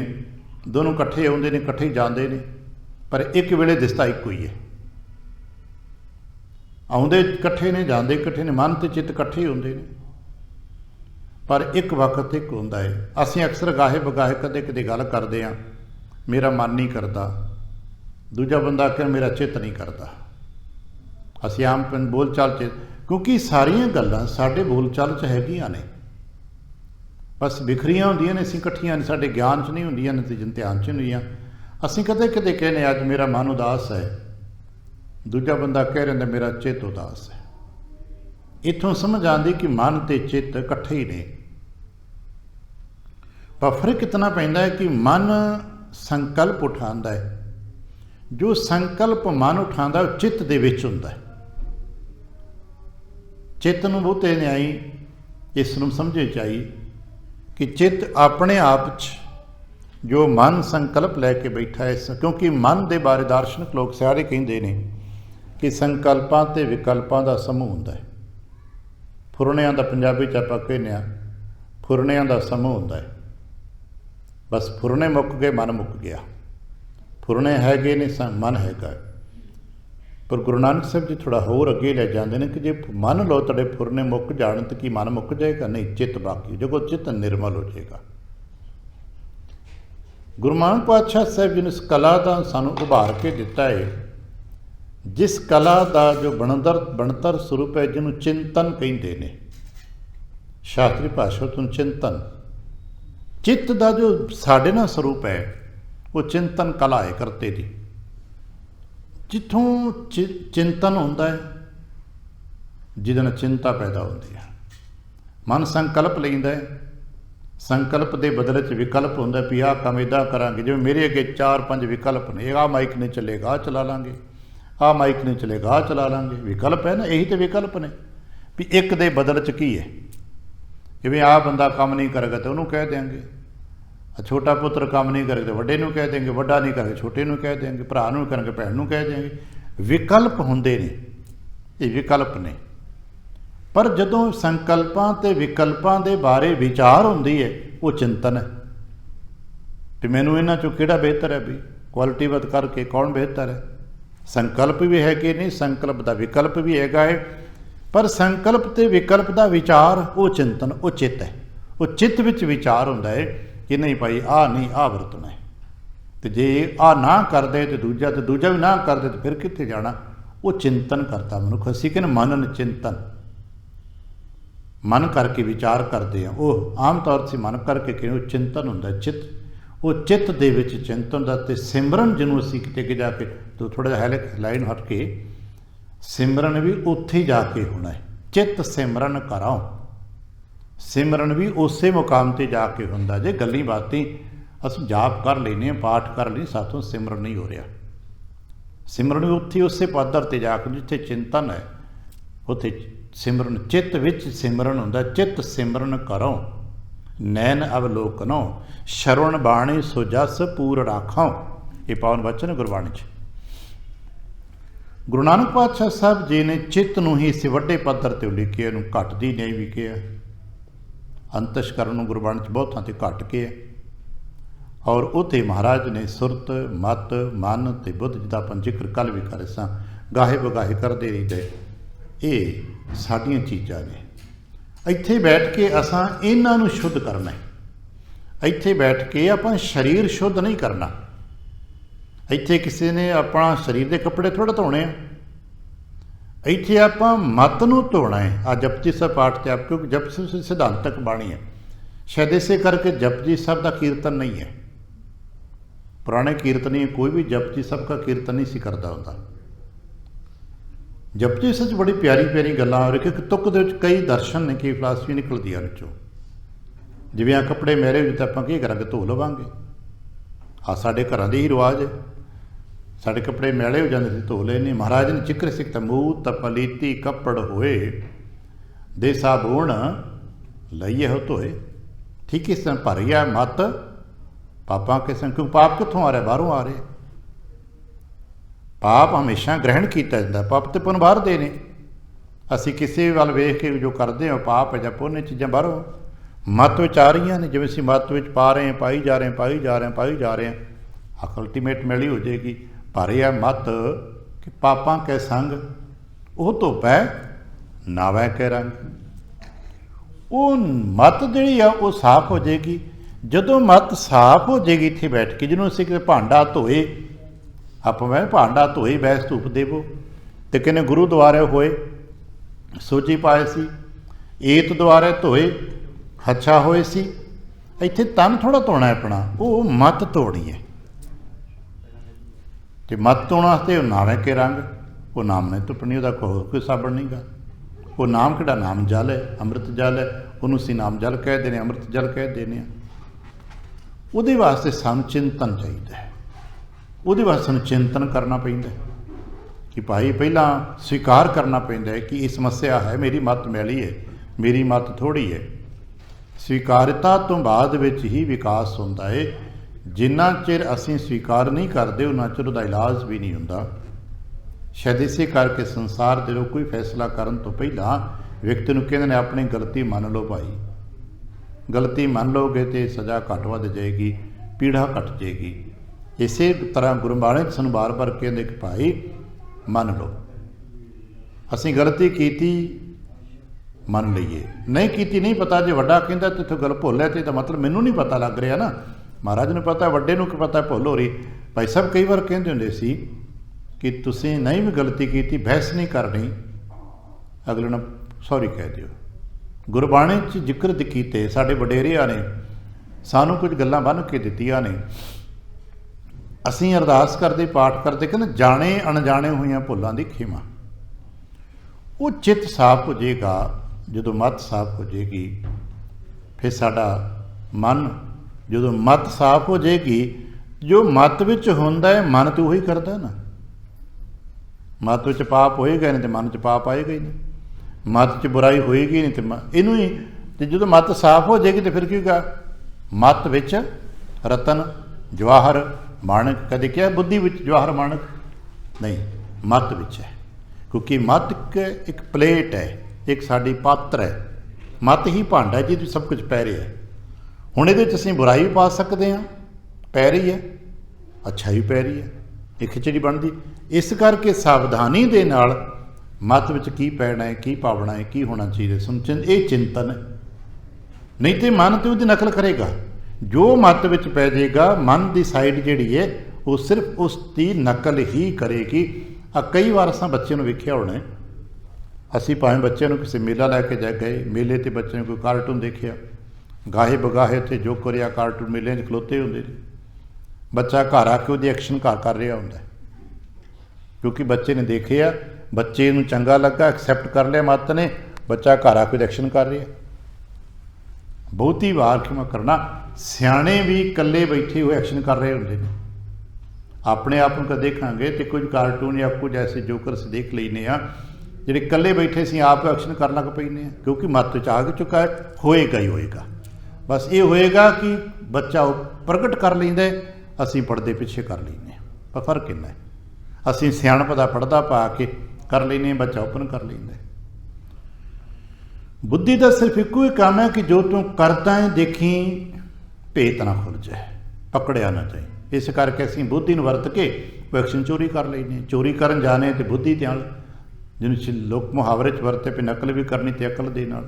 दोनों इकट्ठे आउंदे ने, इकट्ठे जांदे ने, पर एक वेले दिसदा इक्को ही है। आउंदे इकट्ठे ने, जांदे इकट्ठे ने, मन ते चित्त इकट्ठे ही हुंदे ने, पर एक वक्त एक हुंदा है। असीं अक्सर गाहे बगाहे कदे कदे गल करदे हां, मेरा मन नहीं करता, दूजा बंदा आखे मेरा चित्त नहीं करता। असीं आम बोल चाल च, क्योंकि सारियां गल्लां साडे बोल चाल च हैगियां ने, बस बिखरियां हुंदियां ने, असीं इकट्ठियां ने, साडे ज्ञान च नहीं हुंदियां, नतीजन ध्यान च नहीं हुंदियां। असीं कदे कदे कहने अज मेरा मन उदास है, दूजा बंदा कह रहा मेरा चित्त उदास है। इत्थों समझ आती कि मन ते चित्त इकट्ठे ही ने, पर फर्क इतना पैंदा है कि मन संकल्प उठांदा है, जो संकल्प मन उठांदा वो चित्त दे विच हुंदा है। चित्त नूं बहुते न्याई इस नूं समझे चाहिए कि चित्त अपने आप च जो मन संकल्प लैके बैठा है, क्योंकि मन के बारे दार्शनिक लोग सारे कहते हैं कि संकल्पां ते विकल्पां का समूह हुंदा है। फुरनियां दा पंजाबी च आपां कहने आ फुरनियां दा समूह हुंदा है। बस फुरने मुक गए, मन मुक गया। फुरने हैगे ने, मन हैगा। पर गुरु नानक साहब जी थोड़ा होर अगे ले जाते हैं कि जे मन लो तुहाडे फुरने मुक जाण तो कि मन मुक जाएगा? नहीं, चित्त बाकी, जो चित्त निर्मल हो जाएगा। गुरु नानक पातशाह साहब जी ने इस कला का सानू उभार के दिता है, जिस कला का जो बनतर स्वरूप है, जिन्होंने चिंतन कहते हैं, शास्त्री भाषा तो चिंतन। चित्त का जो साढ़े ना स्वरूप है वो चिंतन कला है करते दी। जिथों चिंतन होंदा है, जिहदे नाल चिंता पैदा होती है। मन संकल्प लैंदा है, संकल्प के बदले च विकल्प होंदा है भी आह काम इदां करांगे। जिवें मेरे अगे 4-5 विकल्प ने, आह माइक नहीं चलेगा आह चला लांगे, आह माइक नहीं चलेगा आह चला लांगे। विकल्प है ना, यही तो विकल्प ने भी एक दे बदल च की है। जिवें आह बंदा काम नहीं करेगा तो उन्होंने कह देंगे, छोटा पुत्र काम नहीं करेगा तो वड्डे नूं कह देंगे, वड्डा नहीं करेगा छोटे नूं कह देंगे, भरा नूं करेंगे भैन नूं कह देंगे। विकल्प हुंदे ने, ये विकल्प ने। पर जदों संकल्पां ते विकल्पां दे बारे विचार हुंदी है, वो चिंतन है कि मैनूं इन्हां चों किहड़ा बेहतर है, भी क्वालिटी वध करके कौन बेहतर है। संकल्प भी है कि नहीं, संकल्प का विकल्प भी हैगा है, पर संकल्प ते विकल्प का विचार वो चिंतन, वो चित्त है। वो चित्त विच विचार हुंदा है कि नहीं भाई आ नहीं आ वरतना है, तो जे आ ना कर दे तो दूजा भी ना कर दे तो फिर कित्थे जाना। वो चिंतन करता मनुख। असीं कहने मनन चिंतन, मन करके विचार करते हैं, वो आम तौर से मन करके कहने चिंतन हुंदा चित्त। वो चित्त दे विच चिंतन दा ते सिमरन जिन्हों असीं किते अगे जाके तो थोड़ा जिहा लाइन हट के सिमरन भी उत्थे जाके होना है। चित्त सिमरन कराओ, सिमरन भी उस मुकाम पर जाके होंदा। जे गल्ली बातें असीं जाप कर लेने, पाठ कर लेने, साथों सिमरन नहीं हो रहा। सिमरन भी उत्थे उस पद्धर पर जाके जिथे चिंतन है उत्थे सिमरन। चित्त विच सिमरन हुंदा। चित्त सिमरन करो नैन अवलोकनो, श्रवण बाणी सो जस पूर राखों। ये पावन वचन है गुरबाणी च। गुरु नानक पातशाह साहब जी ने चित्त नूं ही इस वड्डे पद्धर ते लिखिया, नूं घट दी नहीं भी किया। अंतशकरण नूं गुरबाणी च बहुत थां ते घट के है, और उत्ते महाराज ने सुरत मत मन ते बुद्ध जिदा अपन जिक्र कल भी करे सां, गाहे बगाहे करते रहीदे। ये साडियां चीज़ां ने। ਇੱਥੇ बैठ के असां इन्हां नूं शुद्ध करना है। ਇੱਥੇ बैठ के आपां शरीर शुद्ध नहीं करना। ਇੱਥੇ किसी ने अपना शरीर के कपड़े थोड़ा धोने आ, ਇੱਥੇ आपां मत नूं धोना है। आ जपजी सा पाठ ते आप, क्योंकि जपजी सिद्धांतक बाणी है। शायद इसे करके जपजी साहब का कीर्तन नहीं है। पुराने कीर्तनी कोई भी जपजी साहब का कीर्तन नहीं सी करता होता। जपजी सच बड़ी प्यारी प्यारी गल्लां और एक तुक दे विच कई दर्शन ने, कई फिलासफी निकलदी है उन्होंने। जिवें आ कपड़े मेरे हो तो आपां की करांगे, धो लवांगे। आ साडे घरां दे ही रिवाज है, साडे कपड़े मैले हो जाते धो लेने। महाराज ने जिक्र सिख मूत पलीती कपड़ होए दे साबुण लईए हो धोए। ठीक इस तरह भर गया मत पापां के संग, क्यों पाप कित्थों आ रहा, बाहरों आ रहे। पाप हमेशा ग्रहण किया जाता, पाप तो पुन बाहर दे ने। असी किसी वाल वेख के जो करते हैं पाप है जां पुण्य चीज़ां बाहरों मत विच आ रही ने। जिवें असीं मत विच पा रहे हैं, पाई जा रहे हैं, पाई जा रहे हैं, पाई जा रहे हैं। अल्टीमेट मिली हो जाएगी। पर यह मत कि पापां के संग वो धोपै नावै के रंग। वो मत जिहड़ी आ वो साफ हो जाएगी। जदों मत साफ हो जाएगी इत्थे बैठ के, जिन्होंने असीं कि भांडा धोए, आपां मैं भांडा धोए बैस धूप देवो, ते किने गुरु द्वारे होए सोची पाए सी, ਏਤ द्वारे धोए हच्छा होए सी। इत्थे तन थोड़ा धोना है अपना, वो मत धोनी है। ते मत धोना वास्ते नावे के रंग, वो नाम ने धुपनी, उसका कोई साबण नहीं गा। वो नाम किहड़ा नाम जल है, अमृत जल है, उन्होंने असीं नाम जल कह देने, अमृत जल कह देने। उहदे वास्ते सानूं चिंतन चाहिए है, उहदे वास्ते सानूं चिंतन करना पैंदा है कि भाई पहला स्वीकार करना पैंदा है कि ये समस्या है, मेरी मत मैली है, मेरी मत थोड़ी है। स्वीकारता तो बाद विच ही विकास होंदा है। जिन्ना चिर असीं स्वीकार नहीं करते उन्ना चिर उहदा इलाज भी नहीं हुंदा। शायद इसे करके संसार दे लोग कोई फैसला करन तो पहला व्यक्ति नूं कहंदे ने अपनी गलती मान लो भाई, गलती मान लोगे तो सज़ा घट वध जाएगी, पीड़ा घट जाएगी। इसे तरह गुरबाणी सानूं बार बार कहंदे कि भाई मान लो, असीं गलती कीती मन लीए, नहीं कीती नहीं पता। जे वड्डा कहंदा ते इत्थों गल भुल है तो मतलब मैनूं नहीं पता लग रहा ना, महाराज नूं पता, वड्डे नूं की पता भुल हो रही। भाई साहब कई बार कहंदे हुंदे सी कि तुसीं नहीं भी गलती की, बहस नहीं करनी, अगले नूं सॉरी कह दिओ। गुरबाणी च जिक्र कीते साडे वडेरिਆਂ ने सानूं कुछ गल्लां बन के दित्तियां ने। असीं अरदास करते पाठ करते कहते जाने अणजाने हुई भुलों की खेमा। वो चित्त साफ हो जाएगा, जो मत साफ हो जाएगी, फिर साडा मन जो मत साफ हो जाएगी, जो मत विच हुंदा है मन तो वही करता ना। मत विच पाप होएगा नहीं तो मन च पाप आएगा ही नहीं, मत च बुराई होएगी नहीं तो इनू ही। तो जो मत साफ हो जाएगी तो फिर की होगा, मत विच रतन जवाहर माणक, कदे क्या बुद्धि विच जवाहर माणक नहीं, मत विच है। क्योंकि मत एक प्लेट है, एक साडी पात्र है, मत ही भांडा जी सब कुछ पै रहा है। हुण इहदे च असीं बुराई भी पा सकते हैं, पै रही है, अच्छा भी पै रही है, एक खिचड़ी बनती। इस करके सावधानी दे नाल मत विच की पैना है, की पावना है, की होना चाहिए, सुन ये चिंतन है। नहीं तो मन तो उसकी नकल करेगा, जो मत विच पै जाएगा मन की साइड जिहड़ी है वो सिर्फ उसकी नकल ही करेगी। कई बार असां बच्चे नूं वेखिआ होणे, असीं भावें बच्चे नूं किसी मेला लैके जा गए, मेले ते बच्चे ने कोई कार्टून देखिआ, गाहे बगाहे उत्थे जो करिआ कार्टून मेले च खलोते हुंदे ने, बच्चा घर आके उहदी एक्शन घर कर रहा हुंदा, क्योंकि बच्चे ने देखिआ, बच्चे नूं चंगा लगा, एक्सैप्ट कर लिया मत ने, बच्चा घर आके एक्शन कर रहा। बहुती वार कि मैं करना सियाणे भी कल्ले बैठे हुए एक्शन कर रहे होंदे ने। अपने आप को देखांगे तो कुछ कार्टून या कुछ ऐसे जोकर से देख लेने जिहड़े कल्ले बैठे सी आप एक्शन कर लग पैने, क्योंकि मत च आ चुका है, होएगा ही होएगा। बस ये होएगा कि बच्चा प्रगट कर लैंदा है, असीं पढ़दे पिछे कर लैंदे, पर फर्क इन्ना है, असीं सियाणप दा पढ़दा पा के कर लैंदे, बच्चा ओपन कर लैंदा है। बुद्धि का सिर्फ इक्को ही काम है कि जो तू करता है देखी भेत ना खुल जाए, पकड़िया ना जाए। इस करके असीं बुद्धि नूं वरत के एक्शन चोरी कर लैंदे, चोरी करन जाने तो बुद्धि ध्यान, जिन्हें लोक मुहावरे च वरते पे नकल भी करनी तो अकल दे नाल।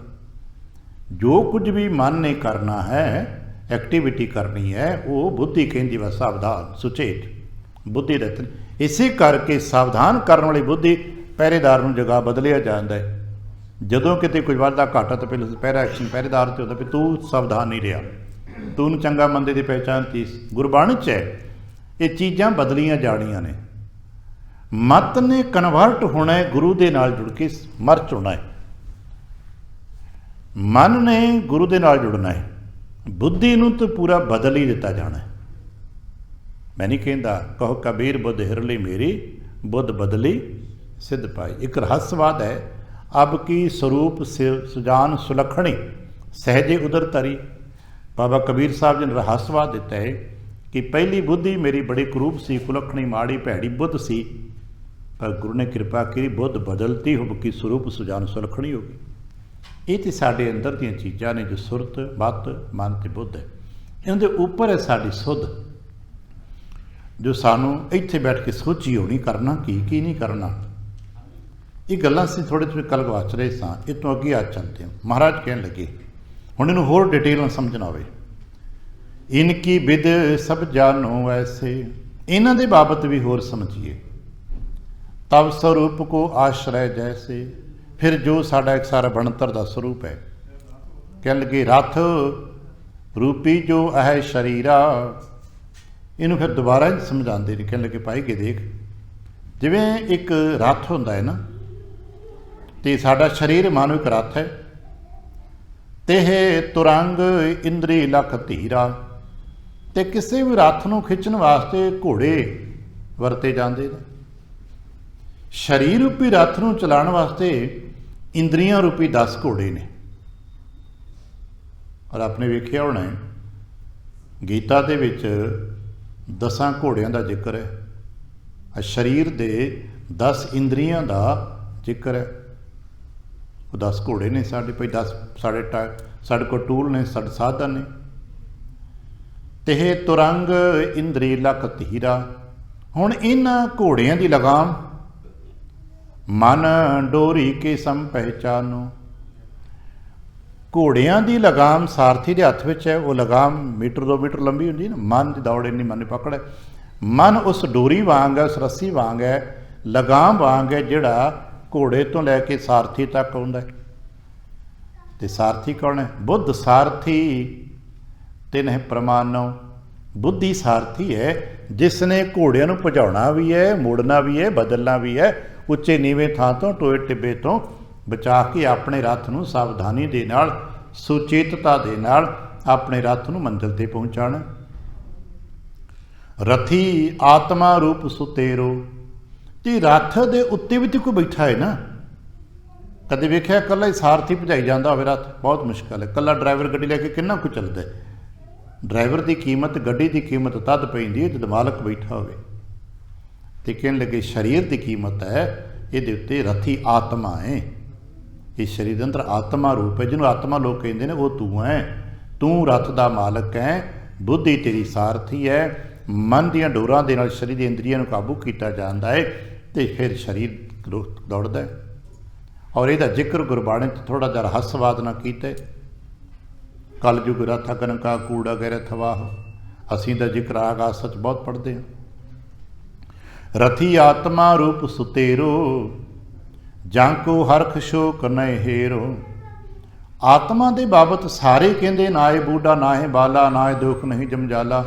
जो कुछ भी मन ने करना है, एक्टिविटी करनी है, वो बुद्धि कहती वा सावधान सुचेत बुद्धि रतन। इसे करके सावधान करने वाली बुद्धि पहरेदार नूं जगह बदलिया जाता है। ਜਦੋਂ ਕਿਤੇ ਕੋਈ ਵਾਧਾ ਘਾਟਾ ਤਾਂ ਪਹਿਲਾਂ ਪਹਿਰਾ ਐਕਸ਼ਨ ਪਹਿਰੇਦਾਰ ਤੇ ਹੁੰਦਾ ਵੀ ਤੂੰ ਸਾਵਧਾਨ ਨਹੀਂ ਰਿਹਾ, ਤੂੰ ਚੰਗਾ ਮੰਦੇ ਦੀ ਪਹਿਚਾਣ ਤੀ। ਗੁਰਬਾਣੀ 'ਚ ਹੈ ਇਹ ਚੀਜ਼ਾਂ ਬਦਲੀਆਂ ਜਾਣੀਆਂ ਨੇ। ਮਤ ਨੇ ਕਨਵਰਟ ਹੋਣਾ ਹੈ, ਗੁਰੂ ਦੇ ਨਾਲ ਜੁੜ ਕੇ ਮਰਚ ਹੋਣਾ ਹੈ। ਮਨ ਨੇ ਗੁਰੂ ਦੇ ਨਾਲ ਜੁੜਨਾ ਹੈ, ਬੁੱਧੀ ਨੂੰ ਤਾਂ ਪੂਰਾ ਬਦਲ ਹੀ ਦਿੱਤਾ ਜਾਣਾ ਹੈ। ਮੈਂ ਨਹੀਂ ਕਹਿੰਦਾ, ਕਹੋ ਕਬੀਰ ਬੁੱਧ ਹਿਰ ਲਈ ਮੇਰੀ, ਬੁੱਧ ਬਦਲੀ ਸਿੱਧ ਪਾਈ। ਇੱਕ ਰਹੱਸਵਾਦ ਹੈ, ਅਬ ਕੀ ਸਰੂਪ ਸੁਜਾਨ ਸੁਲੱਖਣੀ ਸਹਿਜੇ ਉਦਰ ਤਰੀ। ਬਾਬਾ ਕਬੀਰ ਸਾਹਿਬ ਜੀ ਨੇ ਰਹੱਸਵਾਦ ਦਿੱਤਾ ਹੈ ਕਿ ਪਹਿਲੀ ਬੁੱਧੀ ਮੇਰੀ ਬੜੀ ਕਰੂਪ ਸੀ, ਕੁਲੱਖਣੀ ਮਾੜੀ ਭੈੜੀ ਬੁੱਧ ਸੀ, ਪਰ ਗੁਰੂ ਨੇ ਕਿਰਪਾ ਕੀਤੀ, ਬੁੱਧ ਬਦਲਤੀ ਹੁਬ ਕੀ ਸਰੂਪ ਸੁਜਾਨ ਸੁਲੱਖਣੀ ਹੋ ਗਈ। ਇਹ ਤਾਂ ਸਾਡੇ ਅੰਦਰ ਦੀਆਂ ਚੀਜ਼ਾਂ ਨੇ, ਜੋ ਸੁਰਤ, ਮਤ, ਮਨ ਅਤੇ ਬੁੱਧ ਹੈ। ਇਹਨਾਂ ਦੇ ਉੱਪਰ ਹੈ ਸਾਡੀ ਸੁੱਧ, ਜੋ ਸਾਨੂੰ ਇੱਥੇ ਬੈਠ ਕੇ ਸੋਚੀ ਹੋਣੀ ਕਰਨਾ ਕੀ ਨਹੀਂ ਕਰਨਾ। ਇਹ ਗੱਲਾਂ ਅਸੀਂ ਥੋੜ੍ਹੇ ਥੋੜ੍ਹੇ ਕੱਲ੍ਹ ਗਵਾਚ ਰਹੇ ਸਾਂ, ਇਹ ਤੋਂ ਅੱਗੇ ਆ ਚੱਲਦੇ ਹਾਂ। ਮਹਾਰਾਜ ਕਹਿਣ ਲੱਗੇ, ਹੁਣ ਇਹਨੂੰ ਹੋਰ ਡਿਟੇਲ ਨਾਲ ਸਮਝਣਾ ਹੋਵੇ। ਇਨਕੀ ਵਿਦ ਸਭ ਜਾਨੋ ਵੈਸੇ, ਇਹਨਾਂ ਦੇ ਬਾਬਤ ਵੀ ਹੋਰ ਸਮਝੀਏ। ਤਬ ਸਰੂਪ ਕੋ ਆਸ਼ਰੈ ਜੈਸੇ, ਫਿਰ ਜੋ ਸਾਡਾ ਇੱਕ ਸਾਰਾ ਬਣਤਰ ਦਾ ਸਰੂਪ ਹੈ। ਕਹਿਣ ਲੱਗੇ ਰਥ ਰੂਪੀ ਜੋ ਹੈ ਸ਼ਰੀਰਾ, ਇਹਨੂੰ ਫਿਰ ਦੁਬਾਰਾ ਸਮਝਾਉਂਦੇ ਨੇ। ਕਹਿਣ ਲੱਗੇ ਭਾਈ ਕਿ ਦੇਖ, ਜਿਵੇਂ ਇੱਕ ਰੱਥ ਹੁੰਦਾ ਹੈ ਨਾ, ਤੇ ਸਾਡਾ ਸਰੀਰ ਮਾਨੋ ਇੱਕ ਰੱਥ ਹੈ। ਤੇ ਤੁਰੰਗ ਇੰਦਰੀ ਲਖ ਧੀਰਾ, ਤੇ ਕਿਸੇ ਵੀ ਰੱਥ ਨੂੰ ਖਿੱਚਣ ਵਾਸਤੇ ਘੋੜੇ ਵਰਤੇ ਜਾਂਦੇ ਨੇ। ਸਰੀਰ ਰੂਪੀ ਰੱਥ ਨੂੰ ਚਲਾਉਣ ਵਾਸਤੇ ਇੰਦਰੀਆਂ ਰੂਪੀ 10 ਘੋੜੇ ਨੇ। ਔਰ ਆਪਣੇ ਵੇਖਿਆ ਹੋਣਾ ਗੀਤਾ ਦੇ ਵਿੱਚ 10 ਘੋੜਿਆਂ ਦਾ ਜ਼ਿਕਰ ਹੈ। ਸਰੀਰ ਦੇ 10 ਇੰਦਰੀਆਂ ਦਾ ਜ਼ਿਕਰ ਹੈ। ਉਹ 10 ਘੋੜੇ ਨੇ ਸਾਡੇ, ਭਾਈ 10 ਸਾਡੇ ਕੋਲ ਟੂਲ ਨੇ, ਸਾਡੇ ਸਾਧਨ ਨੇ। ਤੇ ਤੁਰੰਗ ਇੰਦਰੀ ਲਖ ਧੀਰਾ, ਹੁਣ ਇਹਨਾਂ ਘੋੜਿਆਂ ਦੀ ਲਗਾਮ ਮਨ ਡੋਰੀ ਕੇ ਸਮ ਪਹਿਚਾਨੋ। ਘੋੜਿਆਂ ਦੀ ਲਗਾਮ ਸਾਰਥੀ ਦੇ ਹੱਥ ਵਿੱਚ ਹੈ। ਉਹ ਲਗਾਮ ਮੀਟਰ 2 ਮੀਟਰ ਲੰਬੀ ਹੁੰਦੀ ਹੈ ਨਾ, ਮਨ ਦੀ ਦੌੜ ਇੰਨੀ ਮਨ ਪਕੜ ਹੈ। ਮਨ ਉਸ ਡੋਰੀ ਵਾਂਗ ਹੈ, ਉਸ ਰੱਸੀ ਵਾਂਗ ਹੈ, ਲਗਾਮ ਵਾਂਗ ਹੈ, ਜਿਹੜਾ ਘੋੜੇ ਤੋਂ ਲੈ ਕੇ ਸਾਰਥੀ ਤੱਕ ਆਉਂਦਾ ਹੈ। ਤੇ ਸਾਰਥੀ ਕੌਣ ਹੈ? ਬੁੱਧ ਸਾਰਥੀ ਤਿਨ ਹੈ ਪ੍ਰਮਾਨੋ। ਬੁੱਧੀ ਸਾਰਥੀ ਹੈ, ਜਿਸ ਨੇ ਘੋੜਿਆਂ ਨੂੰ ਭਜਾਉਣਾ ਵੀ ਹੈ, ਮੋੜਨਾ ਵੀ ਹੈ, ਬਦਲਣਾ ਵੀ ਹੈ, ਉੱਚੇ ਨੀਵੇਂ ਥਾਂ ਤੋਂ, ਟੋਏ ਟਿੱਬੇ ਤੋਂ ਬਚਾ ਕੇ ਆਪਣੇ ਰੱਥ ਨੂੰ ਸਾਵਧਾਨੀ ਦੇ ਨਾਲ, ਸੁਚੇਤਤਾ ਦੇ ਨਾਲ ਆਪਣੇ ਰੱਥ ਨੂੰ ਮੰਜ਼ਿਲ ਤੇ ਪਹੁੰਚਾਉਣਾ। ਰਥੀ ਆਤਮਾ ਰੂਪ ਸੁਤੇਰੋ, ਤੇ ਰੱਥ ਦੇ ਉੱਤੇ ਵੀ ਤੇ ਕੋਈ ਬੈਠਾ ਹੈ ਨਾ। ਕਦੇ ਵੇਖਿਆ ਇਕੱਲਾ ਹੀ ਸਾਰਥੀ ਭਜਾਈ ਜਾਂਦਾ ਹੋਵੇ ਰੱਥ? ਬਹੁਤ ਮੁਸ਼ਕਲ ਹੈ। ਇਕੱਲਾ ਡਰਾਈਵਰ ਗੱਡੀ ਲੈ ਕੇ ਕਿੰਨਾ ਕੁ ਚੱਲਦਾ ਹੈ। ਡਰਾਈਵਰ ਦੀ ਕੀਮਤ, ਗੱਡੀ ਦੀ ਕੀਮਤ ਤਦ ਪੈਂਦੀ ਹੈ ਜਦ ਮਾਲਕ ਬੈਠਾ ਹੋਵੇ। ਤੇ ਕਹਿਣ ਲੱਗੇ ਸਰੀਰ ਦੀ ਕੀਮਤ ਹੈ ਇਹਦੇ ਉੱਤੇ। ਰਥੀ ਆਤਮਾ ਹੈ, ਇਹ ਸਰੀਰ ਦੇ ਅੰਦਰ ਆਤਮਾ ਰੂਪ ਹੈ, ਜਿਹਨੂੰ ਆਤਮਾ ਲੋਕ ਕਹਿੰਦੇ ਨੇ। ਉਹ ਤੂੰ ਹੈ, ਤੂੰ ਰਥ ਦਾ ਮਾਲਕ ਹੈ। ਬੁੱਧੀ ਤੇਰੀ ਸਾਰਥੀ ਹੈ। ਮਨ ਦੀਆਂ ਡੋਰਾਂ ਦੇ ਨਾਲ ਸਰੀਰ ਦੀ ਇੰਦਰੀਆਂ ਨੂੰ ਕਾਬੂ ਕੀਤਾ ਜਾਂਦਾ ਹੈ, ਤੇ ਫਿਰ ਸਰੀਰ ਦੌੜਦਾ ਹੈ। ਔਰ ਇਹਦਾ ਜ਼ਿਕਰ ਗੁਰਬਾਣੀ 'ਚ ਥੋੜ੍ਹਾ ਜਿਹਾ ਰਹੱਸਵਾਦ ਨਾਲ ਕੀਤਾ। ਕਲਯੁਗ ਰਥ ਅਗਨ ਕਾ ਕੂੜਾ ਗੈਰ ਥਵਾਹ, ਅਸੀਂ ਦਾ ਜ਼ਿਕਰ ਆਗਾਸ ਸੱਚ ਬਹੁਤ ਪੜ੍ਹਦੇ ਹਾਂ। ਰਥੀ ਆਤਮਾ ਰੂਪ ਸੁਤੇਰੋ, ਜਾਂ ਕੋ ਹਰਖ ਸ਼ੋਕ ਨਹਿ ਹੇਰੋ। ਆਤਮਾ ਦੇ ਬਾਬਤ ਸਾਰੇ ਕਹਿੰਦੇ, ਨਾ ਇਹ ਬੂਢਾ ਨਾ ਇਹ ਬਾਲਾ, ਨਾ ਇਹ ਦੁੱਖ ਨਹੀਂ ਜਮਜਾਲਾ।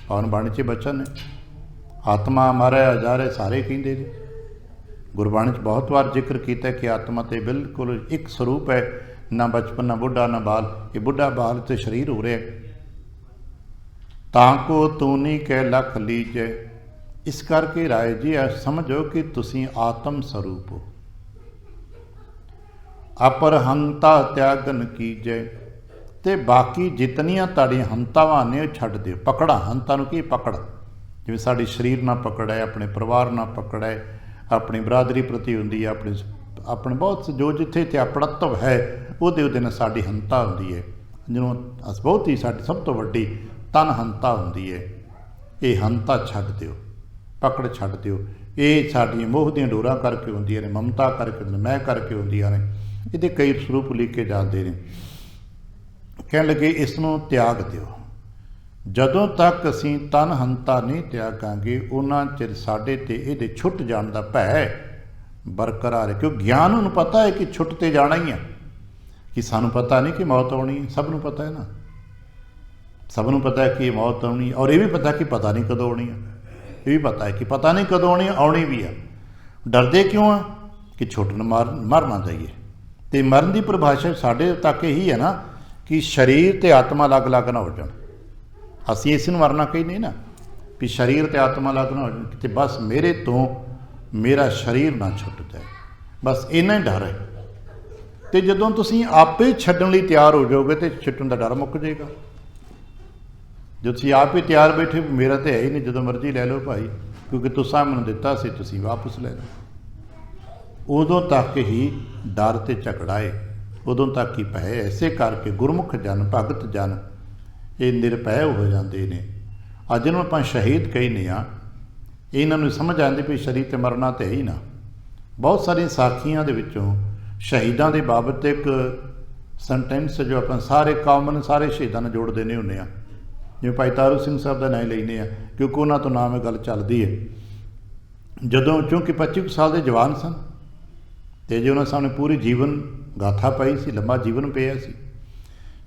ਪਾਵਨ ਬਾਣੀ 'ਚ ਬਚਨ ਨੇ, ਆਤਮਾ ਮਾਰਿਆ ਹਜ਼ਾਰੇ, ਸਾਰੇ ਕਹਿੰਦੇ ਨੇ। ਗੁਰਬਾਣੀ 'ਚ ਬਹੁਤ ਵਾਰ ਜ਼ਿਕਰ ਕੀਤਾ ਕਿ ਆਤਮਾ ਤੇ ਬਿਲਕੁਲ ਇੱਕ ਸਰੂਪ ਹੈ, ਨਾ ਬਚਪਨ, ਨਾ ਬੁੱਢਾ, ਨਾ ਬਾਲ। ਇਹ ਬੁੱਢਾ ਬਾਲ ਤੇ ਸਰੀਰ ਹੋ ਰਿਹਾ। ਤਾਂ ਕੋ ਤੂਨੀ ਕਹਿ ਲਖ ਲੀਜੈ, ਇਸ ਕਰਕੇ ਰਾਏ ਜੀ ਸਮਝੋ ਕਿ ਤੁਸੀਂ ਆਤਮ ਸਰੂਪ ਹੋ। ਅਪਰ ਹੰਤਾ ਤਿਆਗਨ ਕੀਜੈ, ਤੇ ਬਾਕੀ ਜਿਤਨੀਆਂ ਤੁਹਾਡੀਆਂ ਹੰਤਾਵਾਂ ਨੇ ਉਹ ਛੱਡ ਦਿਓ। ਪਕੜਾ, ਹੰਤਾ ਨੂੰ ਕੀ ਪਕੜ? ਜਿਵੇਂ ਸਾਡੀ ਸਰੀਰ ਨਾਲ ਪਕੜ ਹੈ, ਆਪਣੇ ਪਰਿਵਾਰ ਨਾਲ ਪਕੜ ਹੈ, ਆਪਣੀ ਬਰਾਦਰੀ ਪ੍ਰਤੀ ਹੁੰਦੀ ਹੈ, ਆਪਣੇ ਬਹੁਤ ਜੋ ਜਿੱਥੇ ਤੇ ਆਪਣਤਵ ਹੈ ਉਹਦੇ ਨਾਲ ਸਾਡੀ ਹੰਤਾ ਹੁੰਦੀ ਹੈ। ਜਿਹਨੂੰ ਬਹੁਤ ਹੀ ਸਾਡੀ ਸਭ ਤੋਂ ਵੱਡੀ ਤਨ ਹੰਤਾ ਹੁੰਦੀ ਹੈ। ਇਹ ਹੰਤਾ ਛੱਡ ਦਿਓ, ਪਕੜ ਛੱਡ ਦਿਓ। ਇਹ ਸਾਡੀਆਂ ਮੋਹ ਦੀਆਂ ਡੋਰਾਂ ਕਰਕੇ ਹੁੰਦੀਆਂ ਨੇ, ਮਮਤਾ ਕਰਕੇ, ਮੈਂ ਕਰਕੇ ਹੁੰਦੀਆਂ ਨੇ। ਇਹਦੇ ਕਈ ਸਰੂਪ ਲਿਖੇ ਜਾਂਦੇ ਨੇ। ਕਹਿਣ ਲੱਗੇ ਇਸ ਨੂੰ ਤਿਆਗ ਦਿਓ। ਜਦੋਂ ਤੱਕ ਅਸੀਂ ਤਨ ਹੰਤਾ ਨਹੀਂ ਤਿਆਗਾਂਗੇ, ਉਹਨਾਂ ਚਿਰ ਸਾਡੇ ਤੇ ਇਹਦੇ ਛੁੱਟ ਜਾਣ ਦਾ ਭੈ बरकरार है। क्यों ज्ञान उन्हें पता है कि छुट ते जाना ही है, कि सानू पता नहीं कि मौत आनी है, सबनों पता है ना, सबनों पता है कि मौत आनी है, और ये भी पता कि पता नहीं कदों आनी है, ये भी पता है कि पता नहीं कदों आनी भी है। डरते क्यों आ कि छुट न मर ना जाइए। तो मरण की परिभाषा साढ़े तक यही है ना कि शरीर तो आत्मा अलग अलग ना हो जाए। असी इस मरना कही नहीं ना भी शरीर तो आत्मा अलग ना हो जाए, तो बस मेरे तो मेरा शरीर ना छुट जाए, बस इन्ना ही डर है। तो जदों तुसीं आपे छड्डण लई तैयार हो जाओगे तो छुट्टण का डर मुक जाएगा। जो तुसीं आप ही तैयार बैठे मेरा तो है ही नहीं, जो मर्जी लै लो भाई, क्योंकि तुसां मैनूं दिता सी, तुसीं वापस लै लो। उदों तक ही डर ते झगड़ा है, उदों तक ही भय। ऐसे करके गुरमुख जन भगत जन ये निरभय हो जाते हैं। अज जिन्होंने आपां शहीद कहने आ, इन्होंने समझ आती भी शरीर ते मरना तो है ही ना। बहुत सारी साखियां दे विचों शहीदां दे बाबत एक सेंटेंस जो आप सारे कॉमन सारे शहीदां नाल जोड़ देने हुंदे आ, जिवें भाई तारू सिंह साहब का नाम लैने आ क्योंकि उन्होंने तो नाम गल चलती है। जदों चूँकि 25 साल के जवान सन तो जो उन्होंने सामने पूरी जीवन गाथा पाई सी, लंबा जीवन पिया सी।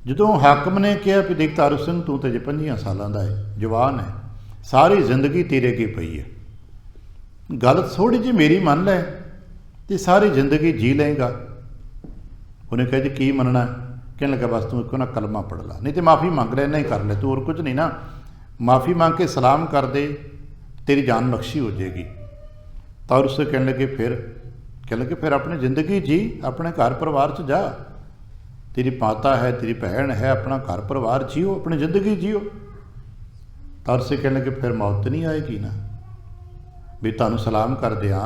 जदों हाकम ने कहा भी देख तारू सिंह तू तो जे 25 सालों का है, जवान है, सारी जिंदगी तेरे अगे पई है, गल थोड़ी जी मेरी मन लै तो सारी जिंदगी जी लेगा। उन्हें कहा जी की मनना, कहने लगा बस तू एक ना कलमा पढ़ ला, नहीं तो माफ़ी मंग ले, नहीं कर ले तू, और कुछ नहीं ना, माफ़ी मांग के सलाम कर दे, तेरी जान बख्शी हो जाएगी। तो और उससे कहने लगे फिर अपनी ज़िंदगी जी, अपने घर परिवार च जा, तेरी माता है, तेरी भैन है, अपना घर परिवार जियो, अपनी ज़िंदगी जियो। तो उससे कहने लगे फिर मौत नहीं आएगी ना, भी तुहानू सलाम कर दिया,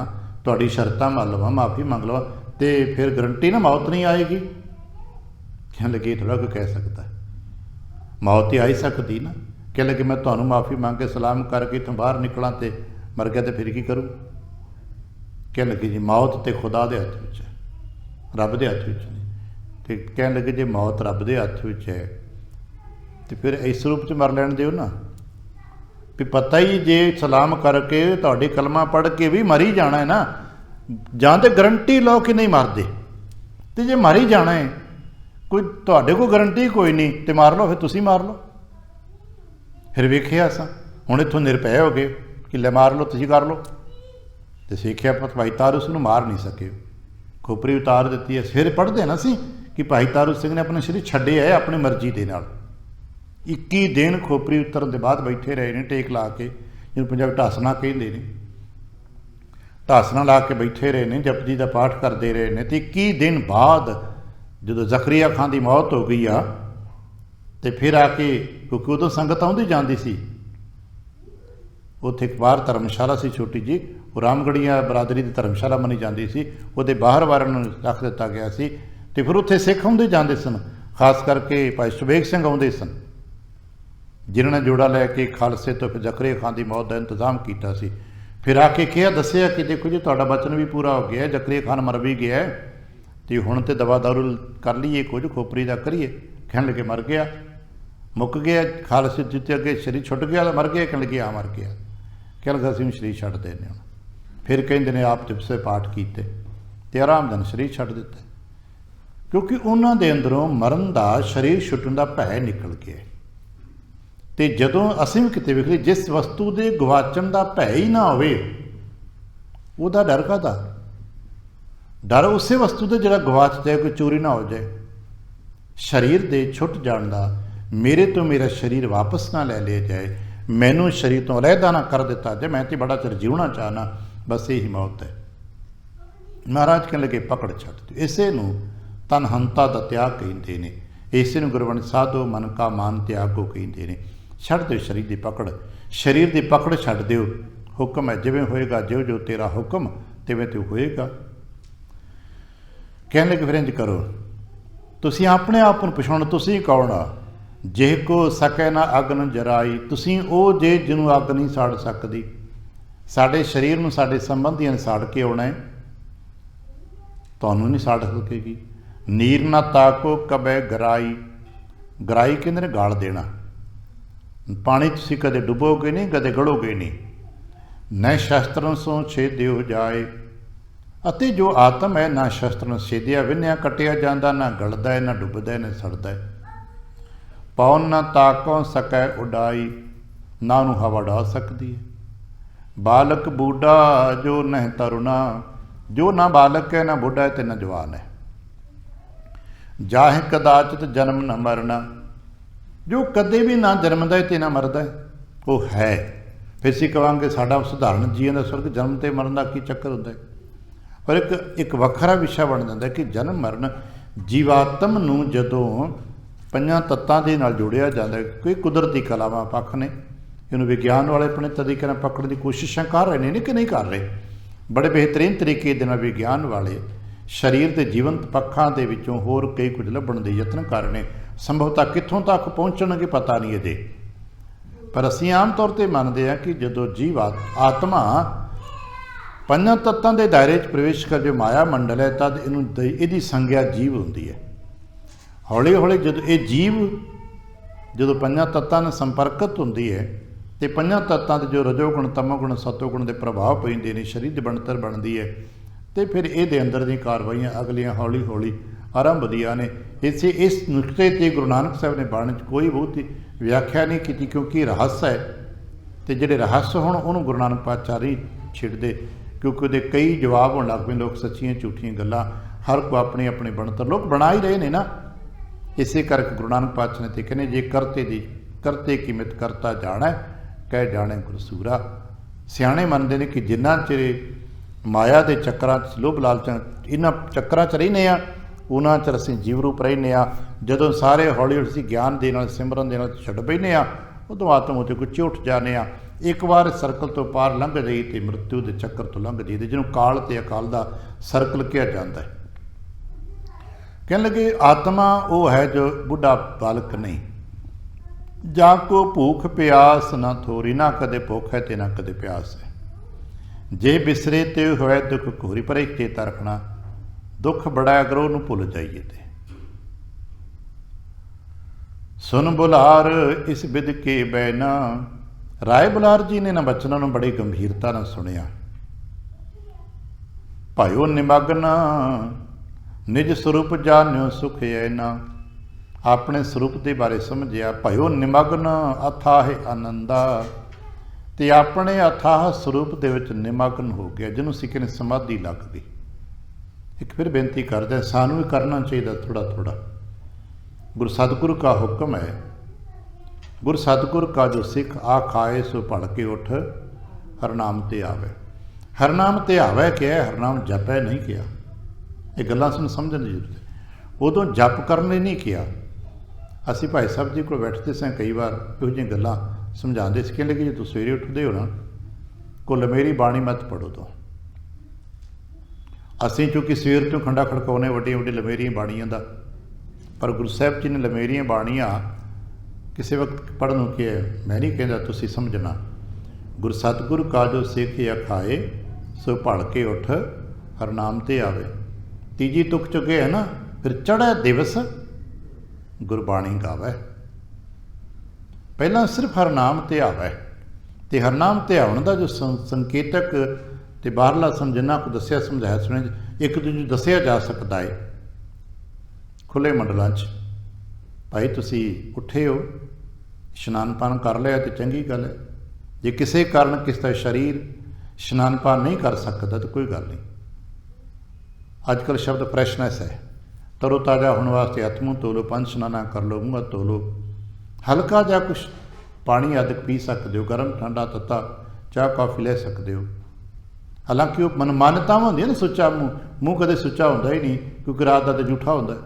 तुहाडी शर्तां मान लवां, माफ़ी मंग लवां, तो फिर गारंटी ना मौत नहीं आएगी। कहने लगे थोड़ा कोई कह सकता है, मौत ही आ ही सकती ना। कहने लगे मैं तुहानू माफ़ी मंग के सलाम करके इत्थों बाहर निकलां तो मर गया तो फिर की करूँ। कहने लगे जी मौत तो खुदा के हथ विच है, रब के हथ विच नहीं। तो कहने लगे जे मौत रब के हथ विच है तो फिर इस रूप च मर लैण दिओ ना, भी पता ही जे सलाम करके तुहाडे कलमा पढ़ के भी मर ही जाना है ना, जां तो गारंटी लो कि नहीं मरदे, तो जे मर ही जाना है कोई तुहाडे कोल गारंटी कोई नहीं तो मार लो, फिर तुसीं मार लो। फिर वेखिया असां हुण इत्थों निरभय हो गए कि ले मार लो, तुसीं कर लो, तो सीखिया भाई तारू सिंह नूं मार नहीं सके, खोपरी उतार दी है। फिर पढ़ते ना सी कि भाई तारू सिंह ने अपना शरीर छड्डिया है अपनी मर्जी के नाल। 21 दिन खोपरी उतरन के बाद बैठे रहे ने टेक ला के, जिन्होंने पंजाबी ढासना कहते हैं, ढासना ला के बैठे रहे ने, जपजी का पाठ करते रहे ने। तो 21 दिन बाद जो जकरिया खान की मौत हो गई आ, तो फिर आके क्योंकि उदों संगत आउंदी जाती सी, उत्थे एक बाहर धर्मशाला सी छोटी जी, वो रामगढ़िया बरादरी की धर्मशाला मनी जाती सी, वो बाहर बार रख दिता गया सी। तो फिर उत्थे सिख आउंदे जाते सन, खास करके भाई सुबेग सिंह आउंदे सन, जिन्होंने जोड़ा लैके खालसे तो फिर जकरिया खान की मौत का इंतजाम किया सी। फिर आके कहा दसिया कि देखो जी तुहाडा वचन भी पूरा हो गया, जकरिया खान मर भी गया, तो हुण तो दवा दारू कर लीए, कुछ खोपरी का करिए। कहने लगे मर गया, मुक गया, खालसे जिते अगे शरीर छुट गया तो मर गया। कहने लगे मर गया। कहने लगे असीं शरीर छड्ड देने हुण। फिर कहते हैं आप जपसे पाठ किए तो आराम नाल शरीर छड्ड दिता, क्योंकि उन्होंने दे अंदरों मरण का शरीर छुट्टण का भय निकल गया। तो जदों असीं भी किते वेख लईए, जिस वस्तु के गवाचण का भय ही ना होवे, उहदा डर काहदा? डर उस वस्तु से जिहड़ा गवाच जाए, कोई चोरी ना हो जाए, शरीर के छुट जाण दा, मेरे तो मेरा शरीर वापस ना ले लिया जाए, मैनू शरीर तो अलहदा ना कर दिता जाए, मैं तो बड़ा चिर जीवना चाहना, बस यही मौत है। महाराज कहने लगे पकड़ छड्ड दिओ। इसे नूं तनहंता का त्याग कहते हैं, इसे नूं गुरबाणी साधो मन का मान त्यागो कहते हैं। छड्ड दिओ शरीर की पकड़, शरीर की पकड़ छड्ड दिओ। हुक्म है जिवें होएगा, जो जो तेरा हुक्म तिवें ते होएगा। कहने लगे फिर इंज करो, तुसीं अपने आप नूं पछाणो, तुसीं कौन आ? जे को सकै ना अग्न जराई, तुसीं ओ जे जिन्हों अग नहीं साड़ सकती। साडे शरीर नूं साडे संबंधियां ने साड़ के आउणा है, तुहानूं नहीं साड़ सकेगी। नीर ना ताको कबै गराई, गराई कहंदे ने गाल देना, पानी तुसीं कदे डुबोगे नहीं, कदे गड़ोगे नहीं। न शस्त्रों सो छेदियो जाए, ਅਤੇ ਜੋ ਆਤਮ ਹੈ ਨਾ ਸ਼ਸਤਰ ਨਾਲ ਛੇਦਿਆ ਵਿੰਨਿਆ ਕੱਟਿਆ ਜਾਂਦਾ, ਨਾ ਗਲਦਾ ਹੈ, ਨਾ ਡੁੱਬਦਾ ਹੈ, ਨਾ ਸੜਦਾ ਹੈ। ਪੌਣ ਨਾ ਤਾਕੋਂ ਸਕੈ ਉਡਾਈ, ਨਾ ਉਹਨੂੰ ਹਵਾ ਉਡਾ ਸਕਦੀ ਹੈ। ਬਾਲਕ ਬੂਢਾ ਜੋ ਨਹਿ ਤਰੁਣਾ, ਜੋ ਨਾ ਬਾਲਕ ਹੈ, ਨਾ ਬੁੱਢਾ ਹੈ, ਤੇ ਨਾ ਜਵਾਨ ਹੈ। ਜਾਹਿ ਕਦਾਚਿਤ ਜਨਮ ਨਾ ਮਰਨਾ, ਜੋ ਕਦੇ ਵੀ ਨਾ ਜਨਮਦਾ ਹੈ ਤੇ ਨਾ ਮਰਦਾ ਹੈ, ਉਹ ਹੈ। ਫਿਰ ਅਸੀਂ ਕਹਾਂਗੇ ਸਾਡਾ ਸਧਾਰਨ ਜੀਵਨ ਦਾ ਸਵਰਗ ਜਨਮ ਤੇ ਮਰਨ ਦਾ ਕੀ ਚੱਕਰ ਹੁੰਦਾ ਹੈ। ਪਰ ਇੱਕ ਵੱਖਰਾ ਵਿਸ਼ਾ ਬਣ ਜਾਂਦਾ ਕਿ ਜਨਮ ਮਰਨ ਜੀਵਾਤਮ ਨੂੰ ਜਦੋਂ ਪੰਜਾਂ ਤੱਤਾਂ ਦੇ ਨਾਲ ਜੋੜਿਆ ਜਾਂਦਾ, ਕੋਈ ਕੁਦਰਤੀ ਕਲਾਵਾਂ ਪੱਖ ਨੇ, ਇਹਨੂੰ ਵਿਗਿਆਨ ਵਾਲੇ ਆਪਣੇ ਤਰੀਕੇ ਨਾਲ ਪਕੜਨ ਦੀ ਕੋਸ਼ਿਸ਼ਾਂ ਕਰ ਰਹੇ ਨੇ ਕਿ ਨਹੀਂ ਕਰ ਰਹੇ। ਬੜੇ ਬਿਹਤਰੀਨ ਤਰੀਕੇ ਦੇ ਨਾਲ ਵਿਗਿਆਨ ਵਾਲੇ ਸਰੀਰ ਦੇ ਜੀਵੰਤ ਪੱਖਾਂ ਦੇ ਵਿੱਚੋਂ ਹੋਰ ਕਈ ਕੁਝ ਲੱਭਣ ਦੇ ਯਤਨ ਕਰ ਰਹੇ ਨੇ। ਸੰਭਵਤਾ ਕਿੱਥੋਂ ਤੱਕ ਪਹੁੰਚਣਗੇ ਪਤਾ ਨਹੀਂ ਇਹਦੇ, ਪਰ ਅਸੀਂ ਆਮ ਤੌਰ 'ਤੇ ਮੰਨਦੇ ਹਾਂ ਕਿ ਜਦੋਂ ਜੀਵ ਆਤਮਾ ਪੰਜਾਂ ਤੱਤਾਂ ਦੇ ਦਾਇਰੇ 'ਚ ਪ੍ਰਵੇਸ਼ ਕਰ ਜੋ ਮਾਇਆ ਮੰਡਲ ਹੈ, ਤਦ ਇਹਦੀ ਸੰਗਿਆ ਜੀਵ ਹੁੰਦੀ ਹੈ। ਹੌਲੀ ਹੌਲੀ ਜਦੋਂ ਇਹ ਜੀਵ ਜਦੋਂ ਪੰਜਾਂ ਤੱਤਾਂ ਨਾਲ ਸੰਪਰਕਤ ਹੁੰਦੀ ਹੈ ਤੇ ਪੰਜਾਂ ਤੱਤਾਂ ਦੇ ਜੋ ਰਜੋਗੁਣ ਤਮੋਗੁਣ ਸਤੋਗੁਣ ਦੇ ਪ੍ਰਭਾਵ ਪੈਂਦੇ ਨੇ, ਸਰੀਰ ਦੀ ਬਣਤਰ ਬਣਦੀ ਹੈ, ਤੇ ਫਿਰ ਇਹਦੇ ਅੰਦਰ ਦੀਆਂ ਕਾਰਵਾਈਆਂ ਅਗਲੀਆਂ ਹੌਲੀ ਹੌਲੀ ਆਰੰਭਦੀਆਂ ਨੇ। ਇਸ ਨੁਕਤੇ 'ਤੇ ਗੁਰੂ ਨਾਨਕ ਸਾਹਿਬ ਨੇ ਬਾਣੀ 'ਚ ਕੋਈ ਬਹੁਤੀ ਵਿਆਖਿਆ ਨਹੀਂ ਕੀਤੀ, ਕਿਉਂਕਿ ਰਹੱਸ ਹੈ, ਤੇ ਜਿਹੜੇ ਰਹੱਸ ਹੁਣ ਉਹਨੂੰ ਗੁਰੂ ਨਾਨਕ ਪਾਤਸ਼ਾਹ ਨਹੀਂ ਛਿੜਦੇ, ਕਿਉਂਕਿ ਉਹਦੇ ਕਈ ਜਵਾਬ ਹੋਣ ਲੱਗ ਪਏ। ਲੋਕ ਸੱਚੀਆਂ ਝੂਠੀਆਂ ਗੱਲਾਂ ਹਰ ਕੋ ਆਪਣੀ ਆਪਣੀ ਬਣਤਰ ਲੋਕ ਬਣਾ ਹੀ ਰਹੇ ਨੇ ਨਾ। ਇਸੇ ਕਰਕੇ ਗੁਰੂ ਨਾਨਕ ਪਾਤਸ਼ਾਹ ਨੇ ਤੇ ਕਹਿੰਦੇ, ਜੇ ਕਰਤੇ ਕੀ ਮਿਤ ਕਰਤਾ ਜਾਣੈ, ਕਹਿ ਜਾਣੈ ਗੁਰ ਸੂਰਾ। ਸਿਆਣੇ ਮੰਨਦੇ ਨੇ ਕਿ ਜਿੰਨਾ ਚਿਰ ਮਾਇਆ ਦੇ ਚੱਕਰਾਂ 'ਚ ਲੋਭ ਲਾਲਚਾਂ ਇਹਨਾਂ ਚੱਕਰਾਂ 'ਚ ਰਹਿੰਦੇ ਆ, ਉਹਨਾਂ 'ਚ ਅਸੀਂ ਜੀਵ ਰੂਪ ਰਹਿੰਦੇ ਹਾਂ। ਜਦੋਂ ਸਾਰੇ ਹੌਲੀ ਹੌਲੀ ਅਸੀਂ ਗਿਆਨ ਦੇ ਨਾਲ ਸਿਮਰਨ ਦੇ ਨਾਲ ਛੱਡ ਬੈਠਦੇ ਹਾਂ, ਉਦੋਂ ਆਤਮ ਉੱਤੇ ਕੁਝ ਉੱਠ ਜਾਂਦੇ ਹਾਂ। ਇੱਕ ਵਾਰ ਸਰਕਲ ਤੋਂ ਪਾਰ ਲੰਘ ਜਾਈ ਤੇ ਮ੍ਰਿਤੂ ਦੇ ਚੱਕਰ ਤੋਂ ਲੰਘ ਜਾਈ, ਜਿਹਨੂੰ ਕਾਲ ਤੇ ਅਕਾਲ ਦਾ ਸਰਕਲ ਕਿਹਾ ਜਾਂਦਾ ਹੈ। ਕਹਿਣ ਲੱਗੇ ਆਤਮਾ ਉਹ ਹੈ ਜੋ ਬੁੱਢਾ ਬਾਲਕ ਨਹੀਂ, ਜਾਂ ਕੋ ਭੂਖ ਪਿਆਸ ਨਾ ਥੋਰੀ, ਨਾ ਕਦੇ ਭੁੱਖ ਹੈ ਤੇ ਨਾ ਕਦੇ ਪਿਆਸ ਹੈ। ਜੇ ਬਿਸਰੇ ਤੇ ਹੋਏ ਦੁੱਖ ਘੋਰੀ, ਪਰ ਇੱਕ ਚੇਤਾ ਰੱਖਣਾ ਦੁੱਖ ਬੜਾ ਅਗਰ ਉਹਨੂੰ ਭੁੱਲ ਜਾਈਏ ਤੇ। ਸੁਨ ਬੁਲਾਰ ਇਸ ਬਿਦ ਕੇ ਬੈਨਾ, ਰਾਏ ਬੁਲਾਰ ਜੀ ਨੇ ਨਾ ਬਚਨਾਂ ਨੂੰ ਬੜੀ ਗੰਭੀਰਤਾ ਨਾਲ ਸੁਣਿਆ। ਭਾਇਓ ਨਿਮਗਨ ਨਿਜ ਸਰੂਪ ਜਾਣਿਓ ਸੁਖ ਐਨਾ, ਆਪਣੇ ਸਰੂਪ ਦੇ ਬਾਰੇ ਸਮਝਿਆ। ਭਾਇਓ ਨਿਮਗਨ ਅਥਾਹ ਆਨੰਦਾ, ਤੇ ਆਪਣੇ ਅਥਾਹ ਸਰੂਪ ਦੇ ਵਿੱਚ ਨਿਮਗਨ ਹੋ ਗਿਆ, ਜਿਹਨੂੰ ਅਸੀਂ ਕਹਿੰਦੇ ਸਮਾਧੀ ਲੱਗ ਗਈ। ਇੱਕ ਫਿਰ ਬੇਨਤੀ ਕਰਦੇ, ਸਾਨੂੰ ਵੀ ਕਰਨਾ ਚਾਹੀਦਾ ਥੋੜਾ ਥੋੜਾ। ਗੁਰੂ ਸਤਿਗੁਰੂ ਕਾ ਹੁਕਮ ਹੈ, ਗੁਰ ਸਤਿਗੁਰ ਕਾ ਜੋ ਸਿੱਖ ਆ ਖਾਏ ਸੋ ਭੜ ਕੇ ਉੱਠ, ਹਰਨਾਮ ਤੇ ਆਵੇ। ਹਰਨਾਮ ਤੇ ਆਵੇ ਕਿਹਾ, ਹਰਨਾਮ ਜਪੈ ਨਹੀਂ ਕਿਹਾ। ਇਹ ਗੱਲਾਂ ਸਾਨੂੰ ਸਮਝਣ ਦੀ ਜ਼ਰੂਰਤ ਹੈ। ਉਦੋਂ ਜਪ ਕਰਨ ਲਈ ਨਹੀਂ ਕਿਹਾ। ਅਸੀਂ ਭਾਈ ਸਾਹਿਬ ਜੀ ਕੋਲ ਬੈਠਦੇ ਸਾਂ, ਕਈ ਵਾਰ ਇਹੋ ਜਿਹੀਆਂ ਗੱਲਾਂ ਸਮਝਾਉਂਦੇ ਸੀ। ਕਹਿੰਦੇ ਕਿ ਜੇ ਤੁਸੀਂ ਸਵੇਰੇ ਉੱਠਦੇ ਹੋ ਨਾ, ਕੋ ਲਮੇਰੀ ਬਾਣੀ ਮਤ ਪੜੋ। ਤੋਂ ਅਸੀਂ ਚੂँਕਿ ਸਵੇਰ ਤੋਂ ਖੰਡਾ ਖੜਕਾਉਣੇ ਵੱਡੀਆਂ ਵੱਡੀਆਂ ਲਮੇਰੀਆਂ ਬਾਣੀਆਂ ਦਾ, ਪਰ ਗੁਰੂ ਸਾਹਿਬ ਜੀ ਨੇ ਲਮੇਰੀਆਂ ਬਾਣੀਆਂ ਕਿਸੇ ਵਕਤ ਪੜ੍ਹਨ ਨੂੰ ਕਿਹਾ। ਮੈਂ ਨਹੀਂ ਕਹਿੰਦਾ, ਤੁਸੀਂ ਸਮਝਣਾ। ਗੁਰ ਸਤਿਗੁਰ ਕਾ ਜੋ ਸਿੱਖ ਅਖਾਏ ਸੋ ਭੜ ਕੇ ਉੱਠ, ਹਰਨਾਮ ਤੇ ਆਵੇ। ਤੀਜੀ ਤੁਕ ਚੁੱਕੇ ਹੈ ਨਾ, ਫਿਰ ਚੜ੍ਹੈ ਦਿਵਸ ਗੁਰਬਾਣੀ ਗਾਵੇ। ਪਹਿਲਾਂ ਸਿਰਫ ਹਰਨਾਮ ਤੇ ਆਵੇ, ਤੇ ਹਰਨਾਮ ਤੇ ਆਉਣ ਦਾ ਜੋ ਸੰਕੇਤਕ ਤੇ ਬਾਹਰਲਾ ਜਿੰਨਾ ਕੁ ਦੱਸਿਆ ਸਮਝਾਇਆ ਸੁਣੇ, ਇੱਕ ਦੂਜੇ ਨੂੰ ਦੱਸਿਆ ਜਾ ਸਕਦਾ ਹੈ ਖੁੱਲ੍ਹੇ ਮੰਡਲਾਂ 'ਚ। ਭਾਈ ਤੁਸੀਂ ਉੱਠੇ ਹੋ, ਇਸ਼ਨਾਨ ਪਾਨ ਕਰ ਲਿਆ ਤੇ ਚੰਗੀ ਗੱਲ ਹੈ। ਜੇ ਕਿਸੇ ਕਾਰਨ ਕਿਸ ਦਾ ਸਰੀਰ ਇਸ਼ਨਾਨ ਪਾਨ ਨਹੀਂ ਕਰ ਸਕਦਾ ਤਾਂ ਕੋਈ ਗੱਲ ਨਹੀਂ। ਅੱਜ ਕੱਲ੍ਹ ਸ਼ਬਦ ਫਰੈਸ਼ਨੈਸ ਹੈ, ਤਰੋ ਤਾਜ਼ਾ ਹੋਣ ਵਾਸਤੇ ਹੱਥ ਮੂੰਹ ਧੋ ਲਓ, 5 ਇਸ਼ਨਾਨਾਂ ਕਰ ਲਓ, ਮੂੰਹ ਹੱਥ ਧੋ ਲਓ, ਹਲਕਾ ਜਿਹਾ ਕੁਛ ਪਾਣੀ ਆਦਿਕ ਪੀ ਸਕਦੇ ਹੋ, ਗਰਮ ਠੰਡਾ ਤੱਤਾ ਚਾਹ ਕਾਫੀ ਲੈ ਸਕਦੇ ਹੋ। ਹਾਲਾਂਕਿ ਉਹ ਮਨਮਾਨਤਾਵਾਂ ਹੁੰਦੀਆਂ ਨਾ, ਸੁੱਚਾ ਮੂੰਹ ਕਦੇ ਸੁੱਚਾ ਹੁੰਦਾ ਹੀ ਨਹੀਂ, ਕਿਉਂਕਿ ਰਾਤ ਦਾ ਤਾਂ ਜੂਠਾ ਹੁੰਦਾ।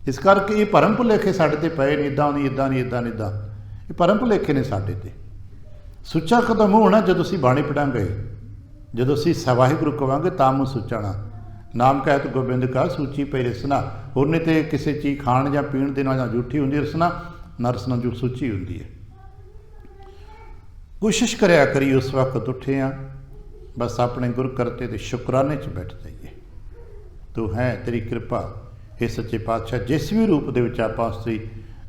ਇਸ ਕਰਕੇ ਇਹ ਭਰਮ ਭੁਲੇਖੇ ਸਾਡੇ 'ਤੇ ਪਏ ਨੇ, ਇੱਦਾਂ ਨਹੀਂ ਇੱਦਾਂ ਨਹੀਂ ਇੱਦਾਂ ਨਹੀਂ ਇੱਦਾਂ, ਇਹ ਭਰਮ ਭੁਲੇਖੇ ਨੇ ਸਾਡੇ 'ਤੇ। ਸੁੱਚਾ ਕਦੋਂ ਮੂੰਹ ਹੋਣਾ? ਜਦੋਂ ਅਸੀਂ ਬਾਣੀ ਪੜਾਂਗੇ, ਜਦੋਂ ਅਸੀਂ ਵਾਹਿਗੁਰੂ ਕਹਾਂਗੇ ਤਾਂ ਮੂੰਹ ਸੁੱਚਣਾ। ਨਾਮ ਕਹਿਤ ਗੋਬਿੰਦ ਕਾ ਸੂਚੀ ਪਈ ਰਸਨਾ। ਹੋਰ ਨਹੀਂ ਤੇ ਕਿਸੇ ਚੀਜ਼ ਖਾਣ ਜਾਂ ਪੀਣ ਦੇ ਨਾਲ ਜਾਂ ਜੂਠੀ ਹੁੰਦੀ ਰਸਨਾ, ਨਾ ਰਸਨਾ ਜੋ ਸੂਚੀ ਹੁੰਦੀ ਹੈ। ਕੋਸ਼ਿਸ਼ ਕਰਿਆ ਕਰੀ ਉਸ ਵਕਤ ਉੱਠੇ ਹਾਂ, ਬਸ ਆਪਣੇ ਗੁਰ ਕਰਤੇ ਦੇ ਸ਼ੁਕਰਾਨੇ 'ਚ ਬੈਠ ਜਾਈਏ। ਤੂੰ ਹੈ, ਤੇਰੀ ਕਿਰਪਾ ਇਹ ਸੱਚੇ ਪਾਤਸ਼ਾਹ। ਜਿਸ ਵੀ ਰੂਪ ਦੇ ਵਿੱਚ ਆਪਾਂ ਉਸ ਦੀ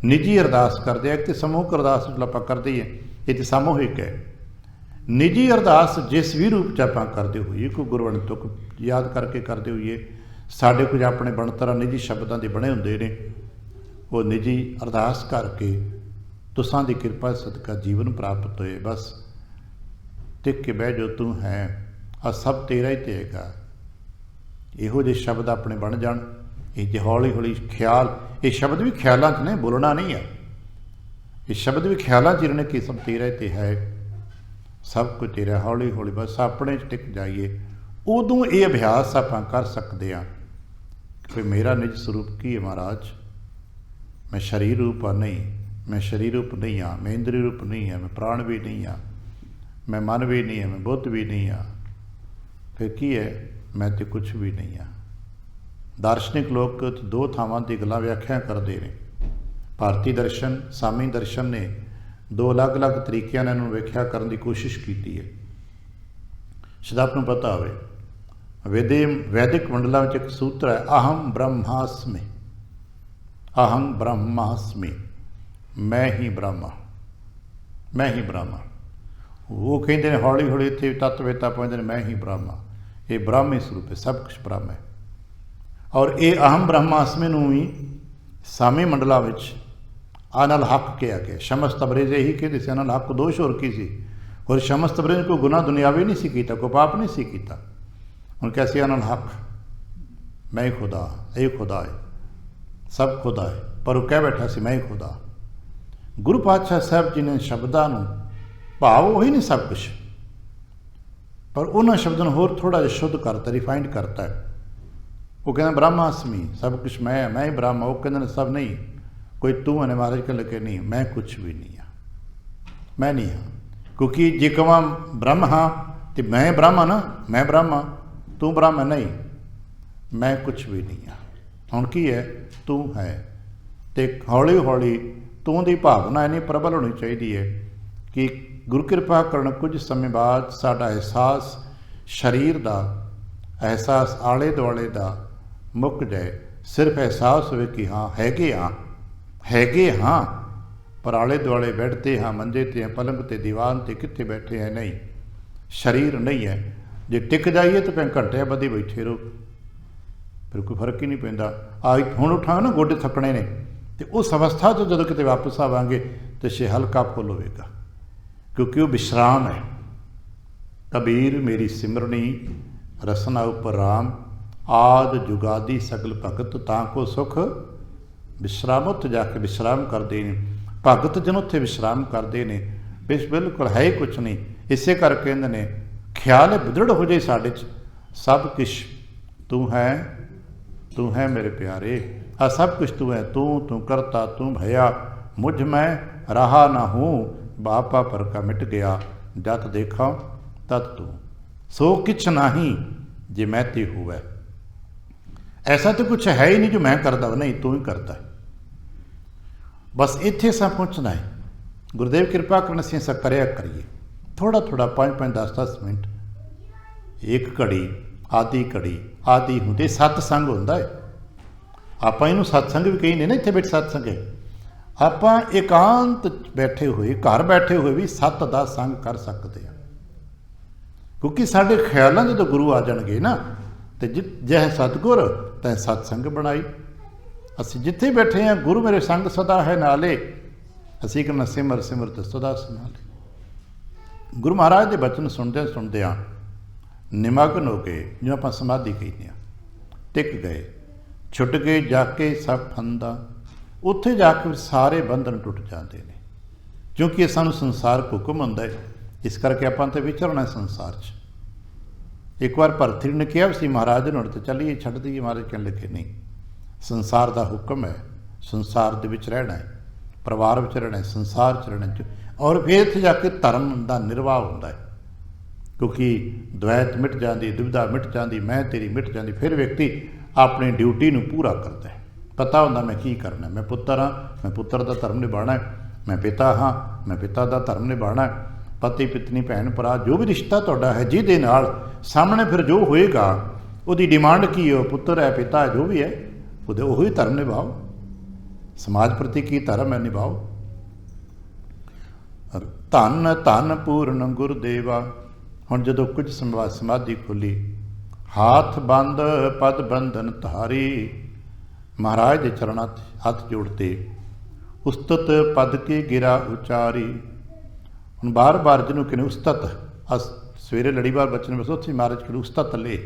ਨਿੱਜੀ ਅਰਦਾਸ ਕਰਦੇ ਹਾਂ, ਇੱਕ ਤਾਂ ਸਮੂਹਕ ਅਰਦਾਸ ਜਿਹੜਾ ਆਪਾਂ ਕਰਦੇ ਹੀ ਹਾਂ, ਇਹ ਤਾਂ ਸਮੂਹਿਕ ਹੈ। ਨਿੱਜੀ ਅਰਦਾਸ ਜਿਸ ਵੀ ਰੂਪ 'ਚ ਆਪਾਂ ਕਰਦੇ ਹੋਈਏ, ਕੋਈ ਗੁਰਬਾਣੀ ਤੁਕ ਯਾਦ ਕਰਕੇ ਕਰਦੇ ਹੋਈਏ, ਸਾਡੇ ਕੁਝ ਆਪਣੇ ਬਣਤਰਾਂ ਨਿੱਜੀ ਸ਼ਬਦਾਂ ਦੇ ਬਣੇ ਹੁੰਦੇ ਨੇ, ਉਹ ਨਿੱਜੀ ਅਰਦਾਸ ਕਰਕੇ ਤੁਸਾਂ ਦੀ ਕਿਰਪਾ ਸਦਕਾ ਜੀਵਨ ਪ੍ਰਾਪਤ ਹੋਏ। ਬਸ ਟਿਕ ਕੇ ਬਹਿ ਜੋ ਤੂੰ ਹੈ, ਆ ਸਭ ਤੇਰਾ ਹੀ ਤੇਗਾ। ਇਹੋ ਜਿਹੇ ਸ਼ਬਦ ਆਪਣੇ ਬਣ ਜਾਣ। ਇਹ ਜੇ ਹੌਲੀ ਹੌਲੀ ਖਿਆਲ, ਇਹ ਸ਼ਬਦ ਵੀ ਖਿਆਲਾਂ 'ਚ ਨੇ, ਬੋਲਣਾ ਨਹੀਂ ਹੈ, ਇਹ ਸ਼ਬਦ ਵੀ ਖਿਆਲਾਂ 'ਚ ਰਹਿਣੇ ਕਿ ਸਭ ਤੇਰਾ ਹੀ ਤੇ ਹੈ, ਸਭ ਕੁਝ ਤੇਰਾ। ਹੌਲੀ ਹੌਲੀ ਬਸ ਆਪਣੇ 'ਚ ਟਿਕ ਜਾਈਏ, ਉਦੋਂ ਇਹ ਅਭਿਆਸ ਆਪਾਂ ਕਰ ਸਕਦੇ ਹਾਂ ਕਿ ਮੇਰਾ ਨਿੱਜ ਸਰੂਪ ਕੀ ਹੈ ਮਹਾਰਾਜ। ਮੈਂ ਸਰੀਰ ਰੂਪ ਹਾਂ, ਨਹੀਂ, ਮੈਂ ਸਰੀਰ ਰੂਪ ਨਹੀਂ ਹਾਂ, ਮੈਂ ਇੰਦਰੀ ਰੂਪ ਨਹੀਂ ਹਾਂ, ਮੈਂ ਪ੍ਰਾਣ ਵੀ ਨਹੀਂ ਹਾਂ, ਮੈਂ ਮਨ ਵੀ ਨਹੀਂ ਹਾਂ, ਮੈਂ ਬੁੱਧ ਵੀ ਨਹੀਂ ਹਾਂ। ਫਿਰ ਕੀ ਹੈ? ਮੈਂ ਤੇ ਕੁਛ ਵੀ ਨਹੀਂ ਹਾਂ। ਦਾਰਸ਼ਨਿਕ ਲੋਕ ਦੋ ਥਾਵਾਂ ਦੀ ਗੱਲਾਂ ਵਿਆਖਿਆ ਕਰਦੇ ਨੇ। ਭਾਰਤੀ ਦਰਸ਼ਨ, ਸਾਮੀ ਦਰਸ਼ਨ ਨੇ ਦੋ ਅਲੱਗ-ਅਲੱਗ ਤਰੀਕਿਆਂ ਨਾਲ ਇਹਨੂੰ ਵਿਆਖਿਆ ਕਰਨ ਦੀ ਕੋਸ਼ਿਸ਼ ਕੀਤੀ ਹੈ। ਸ਼ਾਇਦ ਆਪ ਨੂੰ ਪਤਾ ਹੋਵੇ, ਵੈਦਿਕ ਮੰਡਲਾਂ ਵਿੱਚ ਇੱਕ ਸੂਤਰ ਹੈ, ਅਹੰ ਬ੍ਰਹਮਾਸਮੀ, ਅਹੰ ਬ੍ਰਹਮਾਸਮੀ, ਮੈਂ ਹੀ ਬ੍ਰਹਮਾ, ਮੈਂ ਹੀ ਬ੍ਰਹਮਾ। ਉਹ ਕਹਿੰਦੇ ਨੇ ਹੌਲੀ ਹੌਲੀ ਇੱਥੇ ਤੱਤਵੇਤਾ ਪਹੁੰਚਦੇ ਨੇ, ਮੈਂ ਹੀ ਬ੍ਰਹਮਾ। ਇਹ ਬ੍ਰਹਮੀ ਸਰੂਪ ਹੈ, ਸਭ ਕੁਛ ਬ੍ਰਹਮ ਹੈ। ਔਰ ਇਹ ਅਹਮ ਬ੍ਰਹਮਾਸਮੀ ਨੂੰ ਵੀ ਸਾਮੀ ਮੰਡਲਾਂ ਵਿੱਚ ਅਨਲ ਹੱਕ ਕਿਹਾ ਗਿਆ। ਸ਼ਮਸ ਤਬਰੇਜ਼ ਇਹੀ ਕਹਿੰਦੇ ਸੀ, ਅਨਲ ਹੱਕ ਦੋਸ਼ ਹੋਰ ਕੀ ਸੀ? ਹੋਰ ਸ਼ਮਸ ਤਬਰੇਜ਼ ਨੇ ਕੋਈ ਗੁਨਾਹ ਦੁਨਿਆਵੀ ਨਹੀਂ ਸੀ ਕੀਤਾ, ਕੋਈ ਪਾਪ ਨਹੀਂ ਸੀ ਕੀਤਾ। ਹੁਣ ਕਿਹਾ ਸੀ ਅਨਲ ਹੱਕ, ਮੈਂ ਹੀ ਖੁਦਾ, ਇਹ ਖੁਦਾ ਹੈ, ਸਭ ਖੁਦਾ ਹੈ, ਪਰ ਉਹ ਕਹਿ ਬੈਠਾ ਸੀ ਮੈਂ ਹੀ ਖੁਦਾ। ਗੁਰੂ ਪਾਤਸ਼ਾਹ ਸਾਹਿਬ ਜੀ ਨੇ ਸ਼ਬਦਾਂ ਨੂੰ, ਭਾਵ ਉਹੀ ਨਹੀਂ ਸਭ ਕੁਛ, ਪਰ ਉਹਨਾਂ ਸ਼ਬਦਾਂ ਨੂੰ ਹੋਰ ਥੋੜ੍ਹਾ ਜਿਹਾ ਸ਼ੁੱਧ ਕਰਤਾ, ਰਿਫਾਈਂਡ ਕਰਤਾ ਹੈ। ਉਹ ਕਹਿੰਦਾ ਬ੍ਰਹਮਾਸਮੀ, ਸਭ ਕੁਛ ਮੈਂ ਹੈ, ਮੈਂ ਹੀ ਬ੍ਰਹਮ। ਉਹ ਕਹਿੰਦੇ ਨੇ ਸਭ ਨਹੀਂ, ਕੋਈ ਤੂੰ ਹੈ ਮਹਾਰਾਜ ਕਹਿ ਲਗੇ ਨਹੀਂ, ਮੈਂ ਕੁਛ ਵੀ ਨਹੀਂ ਹਾਂ, ਮੈਂ ਨਹੀਂ ਹਾਂ। ਕਿਉਂਕਿ ਜੇ ਕਹਾਂ ਬ੍ਰਹਮ ਹਾਂ ਤੇ ਮੈਂ ਬ੍ਰਹਮ ਹਾਂ ਨਾ, ਮੈਂ ਬ੍ਰਹਮ ਹਾਂ, ਤੂੰ ਬ੍ਰਹਮ ਹੈ, ਨਹੀਂ, ਮੈਂ ਕੁਛ ਵੀ ਨਹੀਂ ਹਾਂ। ਹੁਣ ਕੀ ਹੈ? ਤੂੰ ਹੈ। ਅਤੇ ਹੌਲੀ ਹੌਲੀ ਤੂੰ ਦੀ ਭਾਵਨਾ ਇੰਨੀ ਪ੍ਰਬਲ ਹੋਣੀ ਚਾਹੀਦੀ ਹੈ ਕਿ ਗੁਰੂ ਕਿਰਪਾ ਕਰਨ ਕੁਝ ਸਮੇਂ ਬਾਅਦ ਸਾਡਾ ਅਹਿਸਾਸ ਸਰੀਰ ਦਾ, ਅਹਿਸਾਸ ਆਲੇ ਦੁਆਲੇ ਦਾ ਮੁੱਕ ਜਾਏ। ਸਿਰਫ ਅਹਿਸਾਸ ਹੋਵੇ ਕਿ ਹਾਂ ਹੈਗੇ ਹਾਂ, ਹੈਗੇ ਹਾਂ, ਪਰ ਆਲੇ ਦੁਆਲੇ ਬੈਠਦੇ ਹਾਂ, ਮੰਜੇ 'ਤੇ, ਪਲੰਗ 'ਤੇ, ਦੀਵਾਨ 'ਤੇ, ਕਿੱਥੇ ਬੈਠੇ ਹੈ? ਨਹੀਂ, ਸਰੀਰ ਨਹੀਂ ਹੈ। ਜੇ ਟਿਕ ਜਾਈਏ ਤਾਂ ਭਾਵੇਂ ਘੰਟਿਆਂ ਬੱਧੀ ਬੈਠੇ ਰਹੋ, ਫਿਰ ਕੋਈ ਫਰਕ ਹੀ ਨਹੀਂ ਪੈਂਦਾ। ਹੁਣ ਉਠਾਂਗੇ ਨਾ, ਗੋਡੇ ਥੱਕਣੇ ਨੇ, ਅਤੇ ਉਸ ਅਵਸਥਾ 'ਚ ਜਦੋਂ ਕਿਤੇ ਵਾਪਸ ਆਵਾਂਗੇ ਤਾਂ ਛੇ ਹਲਕਾ ਫੁੱਲ ਹੋਵੇਗਾ, ਕਿਉਂਕਿ ਉਹ ਵਿਸ਼ਰਾਮ ਹੈ। ਕਬੀਰ ਮੇਰੀ ਸਿਮਰਨੀ ਰਸਨਾ ਉਪਰ ਰਾਮ, ਆਦ ਜੁਗਾਦੀ ਸਗਲ ਭਗਤ, ਤਾਂ ਕੋ ਸੁਖ ਵਿਸ਼ਰਾਮ। ਉੱਥੇ ਜਾ ਕੇ ਵਿਸ਼ਰਾਮ ਕਰਦੇ ਨੇ ਭਗਤ ਜਨ, ਉੱਥੇ ਵਿਸ਼ਰਾਮ ਕਰਦੇ ਨੇ। ਬਿਲਕੁਲ ਹੈ ਹੀ ਕੁਛ ਨਹੀਂ। ਇਸੇ ਕਰਕੇ ਕਹਿੰਦੇ ਨੇ ਖਿਆਲ ਦ੍ਰਿੜ ਹੋ ਜਾਏ ਸਾਡੇ 'ਚ, ਸਭ ਕੁਛ ਤੂੰ ਹੈ, ਤੂੰ ਹੈ ਮੇਰੇ ਪਿਆਰੇ, ਆ ਸਭ ਕੁਛ ਤੂੰ ਹੈ। ਤੂੰ ਕਰਤਾ, ਤੂੰ ਭਇਆ, ਮੁਝ ਮੈਂ ਰਹਾ ਨਾ ਹੂੰ, ਬਾਪਾ ਪਰ ਕਾ ਮਿਟ ਗਿਆ, ਜਤ ਦੇਖਾ ਤਤ ਤੂੰ, ਸੋ ਕਿਛ ਨਹੀਂ ਜੇ ਮੈਂ ਤੇ ਹੋਵੇ। ਐਸਾ ਤਾਂ ਕੁਛ ਹੈ ਹੀ ਨਹੀਂ ਜੋ ਮੈਂ ਕਰਦਾ, ਨਹੀਂ ਤੂੰ ਹੀ ਕਰਦਾ। ਬਸ ਇੱਥੇ ਸਾ ਪਹੁੰਚਣਾ ਹੈ। ਗੁਰਦੇਵ ਕਿਰਪਾ ਕਰਨ ਅਸੀਂ ਐਸਾ ਕਰਿਆ ਕਰੀਏ, ਥੋੜ੍ਹਾ ਥੋੜ੍ਹਾ, 5-5, 10-10 ਮਿੰਟ, ਇੱਕ ਘੜੀ, ਆਦਿ ਹੁੰਦੇ ਸਤਸੰਗ ਹੁੰਦਾ ਹੈ। ਆਪਾਂ ਇਹਨੂੰ ਸਤਸੰਗ ਵੀ ਕਹਿੰਦੇ ਨਾ, ਇੱਥੇ ਬੈਠ ਸਤਸੰਗ ਹੈ। ਆਪਾਂ ਇਕਾਂਤ ਬੈਠੇ ਹੋਏ, ਘਰ ਬੈਠੇ ਹੋਏ ਵੀ ਸੱਤ ਦਾ ਸੰਗ ਕਰ ਸਕਦੇ ਹਾਂ, ਕਿਉਂਕਿ ਸਾਡੇ ਖਿਆਲਾਂ ਜਦੋਂ ਗੁਰੂ ਆ ਜਾਣਗੇ ਨਾ, ਤੇ ਜਹ ਸਤਿਗੁਰ ਤੈਂ ਸਤਸੰਗ ਬਣਾਈ। ਅਸੀਂ ਜਿੱਥੇ ਬੈਠੇ ਹਾਂ, ਗੁਰੂ ਮੇਰੇ ਸੰਗ ਸਦਾ ਹੈ ਨਾਲੇ, ਅਸੀਂ ਕਹਿੰਦੇ ਸਿਮਰ ਸਿਮਰਤ ਸਦਾ ਸੰਭਾਲੇ। ਗੁਰੂ ਮਹਾਰਾਜ ਦੇ ਬਚਨ ਸੁਣਦਿਆਂ ਨਿਮਗਨ ਹੋ ਗਏ, ਜਿਵੇਂ ਆਪਾਂ ਸਮਾਧੀ ਕਹਿੰਦੇ ਹਾਂ, ਟਿਕ ਗਏ, ਛੁੱਟ ਗਏ ਜਾ ਕੇ ਸਭ ਫੰਦਾ। ਉੱਥੇ ਜਾ ਕੇ ਸਾਰੇ ਬੰਧਨ ਟੁੱਟ ਜਾਂਦੇ ਨੇ, ਕਿਉਂਕਿ ਇਹ ਸਾਨੂੰ ਸੰਸਾਰਕ ਹੁਕਮ ਹੁੰਦਾ ਹੈ। ਇਸ ਕਰਕੇ ਆਪਾਂ ਤਾਂ ਵਿਚਰਨਾ ਸੰਸਾਰ 'ਚ। ਇੱਕ ਵਾਰ ਭਰਤਰੀ ਨੇ ਕਿਹਾ ਸੀ ਮਹਾਰਾਜ ਨੂੰ, ਤੇ ਚੱਲੀਏ ਛੱਡ ਦਈਏ। ਮਹਾਰਾਜ ਕਹਿਣ ਲੱਗੇ ਨਹੀਂ, ਸੰਸਾਰ ਦਾ ਹੁਕਮ ਹੈ, ਸੰਸਾਰ ਦੇ ਵਿੱਚ ਰਹਿਣਾ ਹੈ, ਪਰਿਵਾਰ ਵਿੱਚ ਰਹਿਣਾ ਹੈ, ਸੰਸਾਰ 'ਚ ਰਹਿਣਾ। ਔਰ ਫਿਰ ਇੱਥੇ ਜਾ ਕੇ ਧਰਮ ਦਾ ਨਿਰਵਾਹ ਹੁੰਦਾ ਹੈ, ਕਿਉਂਕਿ ਦਵੈਤ ਮਿਟ ਜਾਂਦੀ, ਦੁਵਿਧਾ ਮਿਟ ਜਾਂਦੀ, ਮੈਂ ਤੇਰੀ ਮਿਟ ਜਾਂਦੀ। ਫਿਰ ਵਿਅਕਤੀ ਆਪਣੀ ਡਿਊਟੀ ਨੂੰ ਪੂਰਾ ਕਰਦਾ ਹੈ। ਪਤਾ ਹੁੰਦਾ ਮੈਂ ਕੀ ਕਰਨਾ, ਮੈਂ ਪੁੱਤਰ ਹਾਂ, ਮੈਂ ਪੁੱਤਰ ਦਾ ਧਰਮ ਨਿਭਾਉਣਾ ਹੈ, ਮੈਂ ਪਿਤਾ ਹਾਂ, ਮੈਂ ਪਿਤਾ ਦਾ ਧਰਮ ਨਿਭਾਉਣਾ ਹੈ। ਪਤੀ ਪਤਨੀ, ਭੈਣ ਭਰਾ, ਜੋ ਵੀ ਰਿਸ਼ਤਾ ਤੁਹਾਡਾ ਹੈ, ਜਿਹਦੇ ਨਾਲ ਸਾਹਮਣੇ ਫਿਰ ਜੋ ਹੋਏਗਾ, ਉਹਦੀ ਡਿਮਾਂਡ ਕੀ ਹੈ? ਪੁੱਤਰ ਹੈ, ਪਿਤਾ ਹੈ, ਜੋ ਵੀ ਹੈ, ਉਹਦੇ ਉਹੀ ਧਰਮ ਨਿਭਾਓ। ਸਮਾਜ ਪ੍ਰਤੀ ਕੀ ਧਰਮ ਹੈ, ਨਿਭਾਓ। ਧੰਨ ਧੰਨ ਪੂਰਨ ਗੁਰਦੇਵਾ। ਹੁਣ ਜਦੋਂ ਕੁਝ ਸਮਾਧੀ ਖੁੱਲੀ, ਹਾਥ ਬੰਦ ਪਦ ਬੰਧਨ ਧਾਰੀ, ਮਹਾਰਾਜ ਦੇ ਚਰਨਾਂ 'ਤੇ ਹੱਥ ਜੋੜਤੇ, ਉਸਤਤ ਪਦ ਕੀ ਗਿਰਾ ਉਚਾਰੀ। ਹੁਣ ਬਾਰ-ਬਾਰ ਜਿਹਨੂੰ ਕਹਿੰਦੇ ਉਸਤਤ, ਸਵੇਰੇ ਲੜੀਵਾਰ ਬਚਨ ਵਿੱਚ ਉੱਥੇ ਮਹਾਰਾਜ ਕਹਿੰਦੇ ਉਸਤਤ ਲੈ,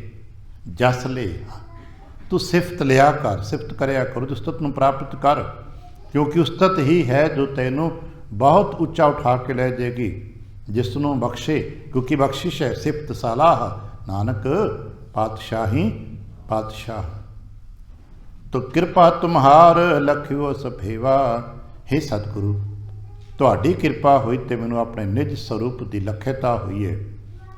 ਜਸ ਲੈ, ਤੂੰ ਸਿਫਤ ਲਿਆ ਕਰ, ਸਿਫਤ ਕਰਿਆ ਕਰੋ, ਉਸਤਤ ਨੂੰ ਪ੍ਰਾਪਤ ਕਰ, ਕਿਉਂਕਿ ਉਸਤਤ ਹੀ ਹੈ ਜੋ ਤੈਨੂੰ ਬਹੁਤ ਉੱਚਾ ਉਠਾ ਕੇ ਲੈ ਜਾਏਗੀ, ਜਿਸ ਨੂੰ ਬਖਸ਼ੇ, ਕਿਉਂਕਿ ਬਖਸ਼ਿਸ਼ ਹੈ ਸਿਫਤ ਸਲਾਹ, ਨਾਨਕ ਪਾਤਸ਼ਾਹੀ ਪਾਤਸ਼ਾਹ। ਤੋ ਕਿਰਪਾ ਤੁਮਹਾਰ ਲਖਿਓ ਸਭੇਵਾ। ਹੇ ਸਤਿਗੁਰੂ, ਤੁਹਾਡੀ ਕਿਰਪਾ ਹੋਈ ਤੇ ਮੈਨੂੰ ਆਪਣੇ ਨਿਜ ਸਰੂਪ ਦੀ ਲਖਿਅਤਾ ਹੋਈ ਹੈ,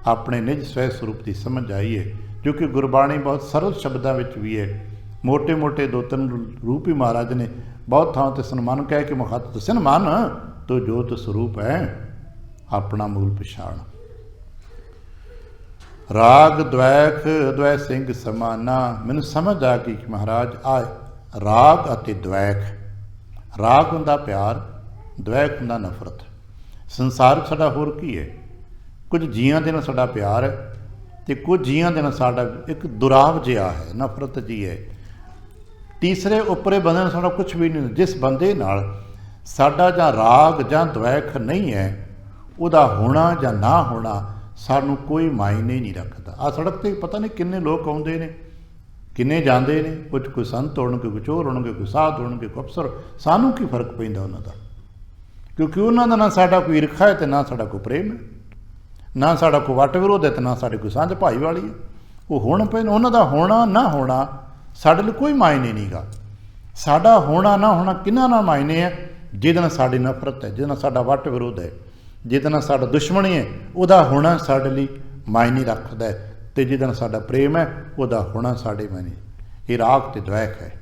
ਆਪਣੇ ਨਿਜ ਸਵੈ ਸਰੂਪ ਦੀ ਸਮਝ ਆਈ ਹੈ, ਜੋ ਕਿ ਗੁਰਬਾਣੀ ਬਹੁਤ ਸਰਲ ਸ਼ਬਦਾਂ ਵਿੱਚ ਵੀ ਹੈ। ਮੋਟੇ ਮੋਟੇ ਦੋ ਤਿੰਨ ਰੂਪ ਹੀ ਮਹਾਰਾਜ ਨੇ ਬਹੁਤ ਥਾਂ ਤੇ ਸਨਮਾਨ ਕਹਿ ਕੇ ਮੁਖਾਤਬ ਦੱਸਿਆ, ਮਨ ਤੋ ਜੋਤ ਸਰੂਪ ਹੈ, ਆਪਣਾ ਮੂਲ ਪਛਾਣ। ਰਾਗ ਦਵੈਖ ਦਵੈ ਸਿੰਘ ਸਮਾਨਾ। ਮੈਨੂੰ ਸਮਝ ਆ ਗਈ ਕਿ ਮਹਾਰਾਜ ਆ ਰਾਗ ਅਤੇ ਦਵੈਖ, ਰਾਗ ਹੁੰਦਾ ਪਿਆਰ, ਦਵੈਖ ਹੁੰਦਾ ਨਫ਼ਰਤ। ਸੰਸਾਰ 'ਚ ਸਾਡਾ ਹੋਰ ਕੀ ਹੈ? ਕੁਝ ਜੀਆਂ ਦੇ ਨਾਲ ਸਾਡਾ ਪਿਆਰ ਹੈ ਅਤੇ ਕੁਝ ਜੀਆਂ ਦੇ ਨਾਲ ਸਾਡਾ ਇੱਕ ਦੁਰਾਵ ਜਿਹਾ ਹੈ, ਨਫ਼ਰਤ ਜੀ ਹੈ। ਤੀਸਰੇ ਉੱਪਰੇ ਬੰਦੇ ਨਾਲ ਸਾਡਾ ਕੁਛ ਵੀ ਨਹੀਂ। ਜਿਸ ਬੰਦੇ ਨਾਲ ਸਾਡਾ ਜਾਂ ਰਾਗ ਜਾਂ ਦਵੈਖ ਨਹੀਂ ਹੈ, ਉਹਦਾ ਹੋਣਾ ਜਾਂ ਨਾ ਹੋਣਾ ਸਾਨੂੰ ਕੋਈ ਮਾਇਨੇ ਨਹੀਂ ਰੱਖਦਾ। ਆਹ ਸੜਕ 'ਤੇ ਪਤਾ ਨਹੀਂ ਕਿੰਨੇ ਲੋਕ ਆਉਂਦੇ ਨੇ, ਕਿੰਨੇ ਜਾਂਦੇ ਨੇ, ਕੁਝ ਕੋਈ ਸੰਤ ਹੋਣਗੇ, ਕੋਈ ਚੋਰ ਹੋਣਗੇ, ਕੋਈ ਸਾਧ ਹੋਣਗੇ, ਕੋਈ ਅਫਸਰ, ਸਾਨੂੰ ਕੀ ਫਰਕ ਪੈਂਦਾ ਉਹਨਾਂ ਦਾ? ਕਿਉਂਕਿ ਉਹਨਾਂ ਦਾ ਨਾ ਸਾਡਾ ਕੋਈ ਈਰਖਾ ਹੈ ਅਤੇ ਨਾ ਸਾਡਾ ਕੋਈ ਪ੍ਰੇਮ ਹੈ, ਨਾ ਸਾਡਾ ਕੋਈ ਵੱਟ ਵਿਰੋਧ ਹੈ ਅਤੇ ਨਾ ਸਾਡੇ ਕੋਈ ਸਾਂਝ ਭਾਈ ਵਾਲੀ ਹੈ। ਉਹ ਹੋਣ ਪਏ, ਉਹਨਾਂ ਦਾ ਹੋਣਾ ਨਾ ਹੋਣਾ ਸਾਡੇ ਲਈ ਕੋਈ ਮਾਇਨੇ ਨਹੀਂ ਗਾ। ਸਾਡਾ ਹੋਣਾ ਨਾ ਹੋਣਾ ਕਿਹਨਾਂ ਨਾਲ ਮਾਇਨੇ ਹੈ? ਜਿਹਦੇ ਨਾਲ ਸਾਡੀ ਨਫ਼ਰਤ ਹੈ, ਜਿਹਦੇ ਨਾਲ ਸਾਡਾ ਵੱਟ ਵਿਰੋਧ ਹੈ, ਜਿਹਦੇ ਨਾਲ ਸਾਡਾ ਦੁਸ਼ਮਣੀ ਹੈ, ਉਹਦਾ ਹੋਣਾ ਸਾਡੇ ਲਈ ਮਾਇਨੇ ਰੱਖਦਾ ਹੈ, ਅਤੇ ਜਿਹਦੇ ਨਾਲ ਸਾਡਾ ਪ੍ਰੇਮ ਹੈ, ਉਹਦਾ ਹੋਣਾ ਸਾਡੇ ਮਾਇਨੇ। ਇਹ ਰਾਗ ਅਤੇ ਦਵੈਖ ਹੈ।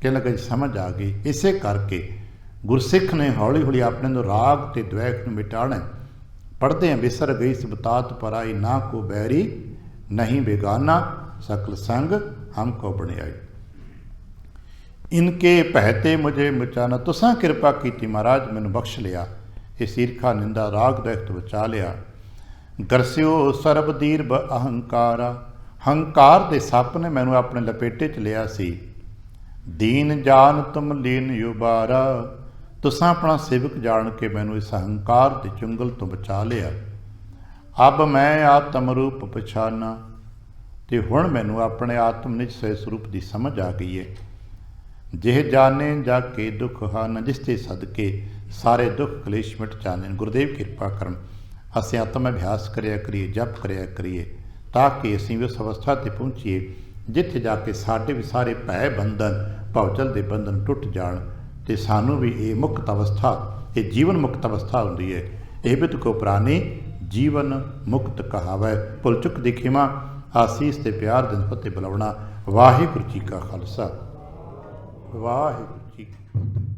ਕਹਿੰਦਾ ਕਿ ਸਮਝ ਆ ਗਈ। ਇਸੇ ਕਰਕੇ ਗੁਰਸਿੱਖ ਨੇ ਹੌਲੀ ਹੌਲੀ ਆਪਣੇ ਤੋਂ ਰਾਗ ਅਤੇ ਦਵੈਖ ਨੂੰ ਮਿਟਾਉਣਾ। ਪੜ੍ਹਦੇ ਹਾਂ, ਬਿਸਰ ਗਈ ਸਬਤਾਤ ਪਰਾਈ, ਨਾ ਕੋ ਬੈਰੀ ਨਹੀਂ ਬੇਗਾਨਾ, ਸਕਲ ਸੰਗ ਹਮ ਕੋ ਬਣਿਆਈ। ਇਨਕੇ ਭੈਤੇ ਮੁਝੇ ਮੁਚਾਨਾ। ਤੁਸਾਂ ਕਿਰਪਾ ਕੀਤੀ ਮਹਾਰਾਜ, ਮੈਨੂੰ ਬਖਸ਼ ਲਿਆ, ਇਸ ਈਰਖਾ ਨਿੰਦਾ ਰਾਗ ਦਵੈਖ ਤੋਂ ਬਚਾ ਲਿਆ। ਗਰਸਿਓ ਸਰਬ ਦੀਰਬ ਅਹੰਕਾਰਾ। ਹੰਕਾਰ ਦੇ ਸੱਪ ਨੇ ਮੈਨੂੰ ਆਪਣੇ ਲਪੇਟੇ 'ਚ ਲਿਆ ਸੀ। ਦੀਨ ਜਾਨ ਤੁਮ ਲੀਨ ਯੁਬਾਰਾ। ਤੁਸਾਂ ਆਪਣਾ ਸੇਵਕ ਜਾਣ ਕੇ ਮੈਨੂੰ ਇਸ ਹੰਕਾਰ ਦੇ ਚੁੰਗਲ ਤੋਂ ਬਚਾ ਲਿਆ। ਅਬ ਮੈਂ ਆਤਮ ਰੂਪ ਪਛਾਨਾ। ਅਤੇ ਹੁਣ ਮੈਨੂੰ ਆਪਣੇ ਆਤਮ ਨਿਜ ਸਵੈ ਸਰੂਪ ਦੀ ਸਮਝ ਆ ਗਈ ਹੈ। ਜਿਹ ਜਾਣੇ ਜਾ ਕੇ ਦੁੱਖ ਹਨ, ਜਿਸ ਤੇ ਸਦਕੇ ਸਾਰੇ ਦੁੱਖ ਕਲੇਸ਼ ਮਿਟ ਜਾਂਦੇ ਨੇ। ਗੁਰਦੇਵ ਕਿਰਪਾ ਕਰਨ, ਅਸੀਂ ਆਤਮ ਅਭਿਆਸ ਕਰਿਆ ਕਰੀਏ, ਜਪ ਕਰਿਆ ਕਰੀਏ, ਤਾਂ ਕਿ ਅਸੀਂ ਵੀ ਉਸ ਅਵਸਥਾ 'ਤੇ ਪਹੁੰਚੀਏ ਜਿੱਥੇ ਜਾ ਕੇ ਸਾਡੇ ਵੀ ਸਾਰੇ ਭੈ ਬੰਧਨ, ਭਵਜਲ ਦੇ ਬੰਧਨ ਟੁੱਟ ਜਾਣ, ਅਤੇ ਸਾਨੂੰ ਵੀ ਇਹ ਮੁਕਤ ਅਵਸਥਾ, ਇਹ ਜੀਵਨ ਮੁਕਤ ਅਵਸਥਾ ਹੁੰਦੀ ਹੈ। ਇਹ ਬਿਤ ਕੋ ਪ੍ਰਾਣੀ ਜੀਵਨ ਮੁਕਤ ਕਹਾਵੈ। ਭੁੱਲ ਚੁੱਕ ਦੀ ਖਿਮਾ, ਆਸੀਸ ਤੇ ਪਿਆਰ ਦਿਨ ਫਤਿਹ ਬੁਲਾਉਣਾ। ਵਾਹਿਗੁਰੂ ਜੀ ਕਾ ਖਾਲਸਾ, ਵਾਹਿਗੁਰੂ ਜੀ ਕੀ ਫਤਿਹ।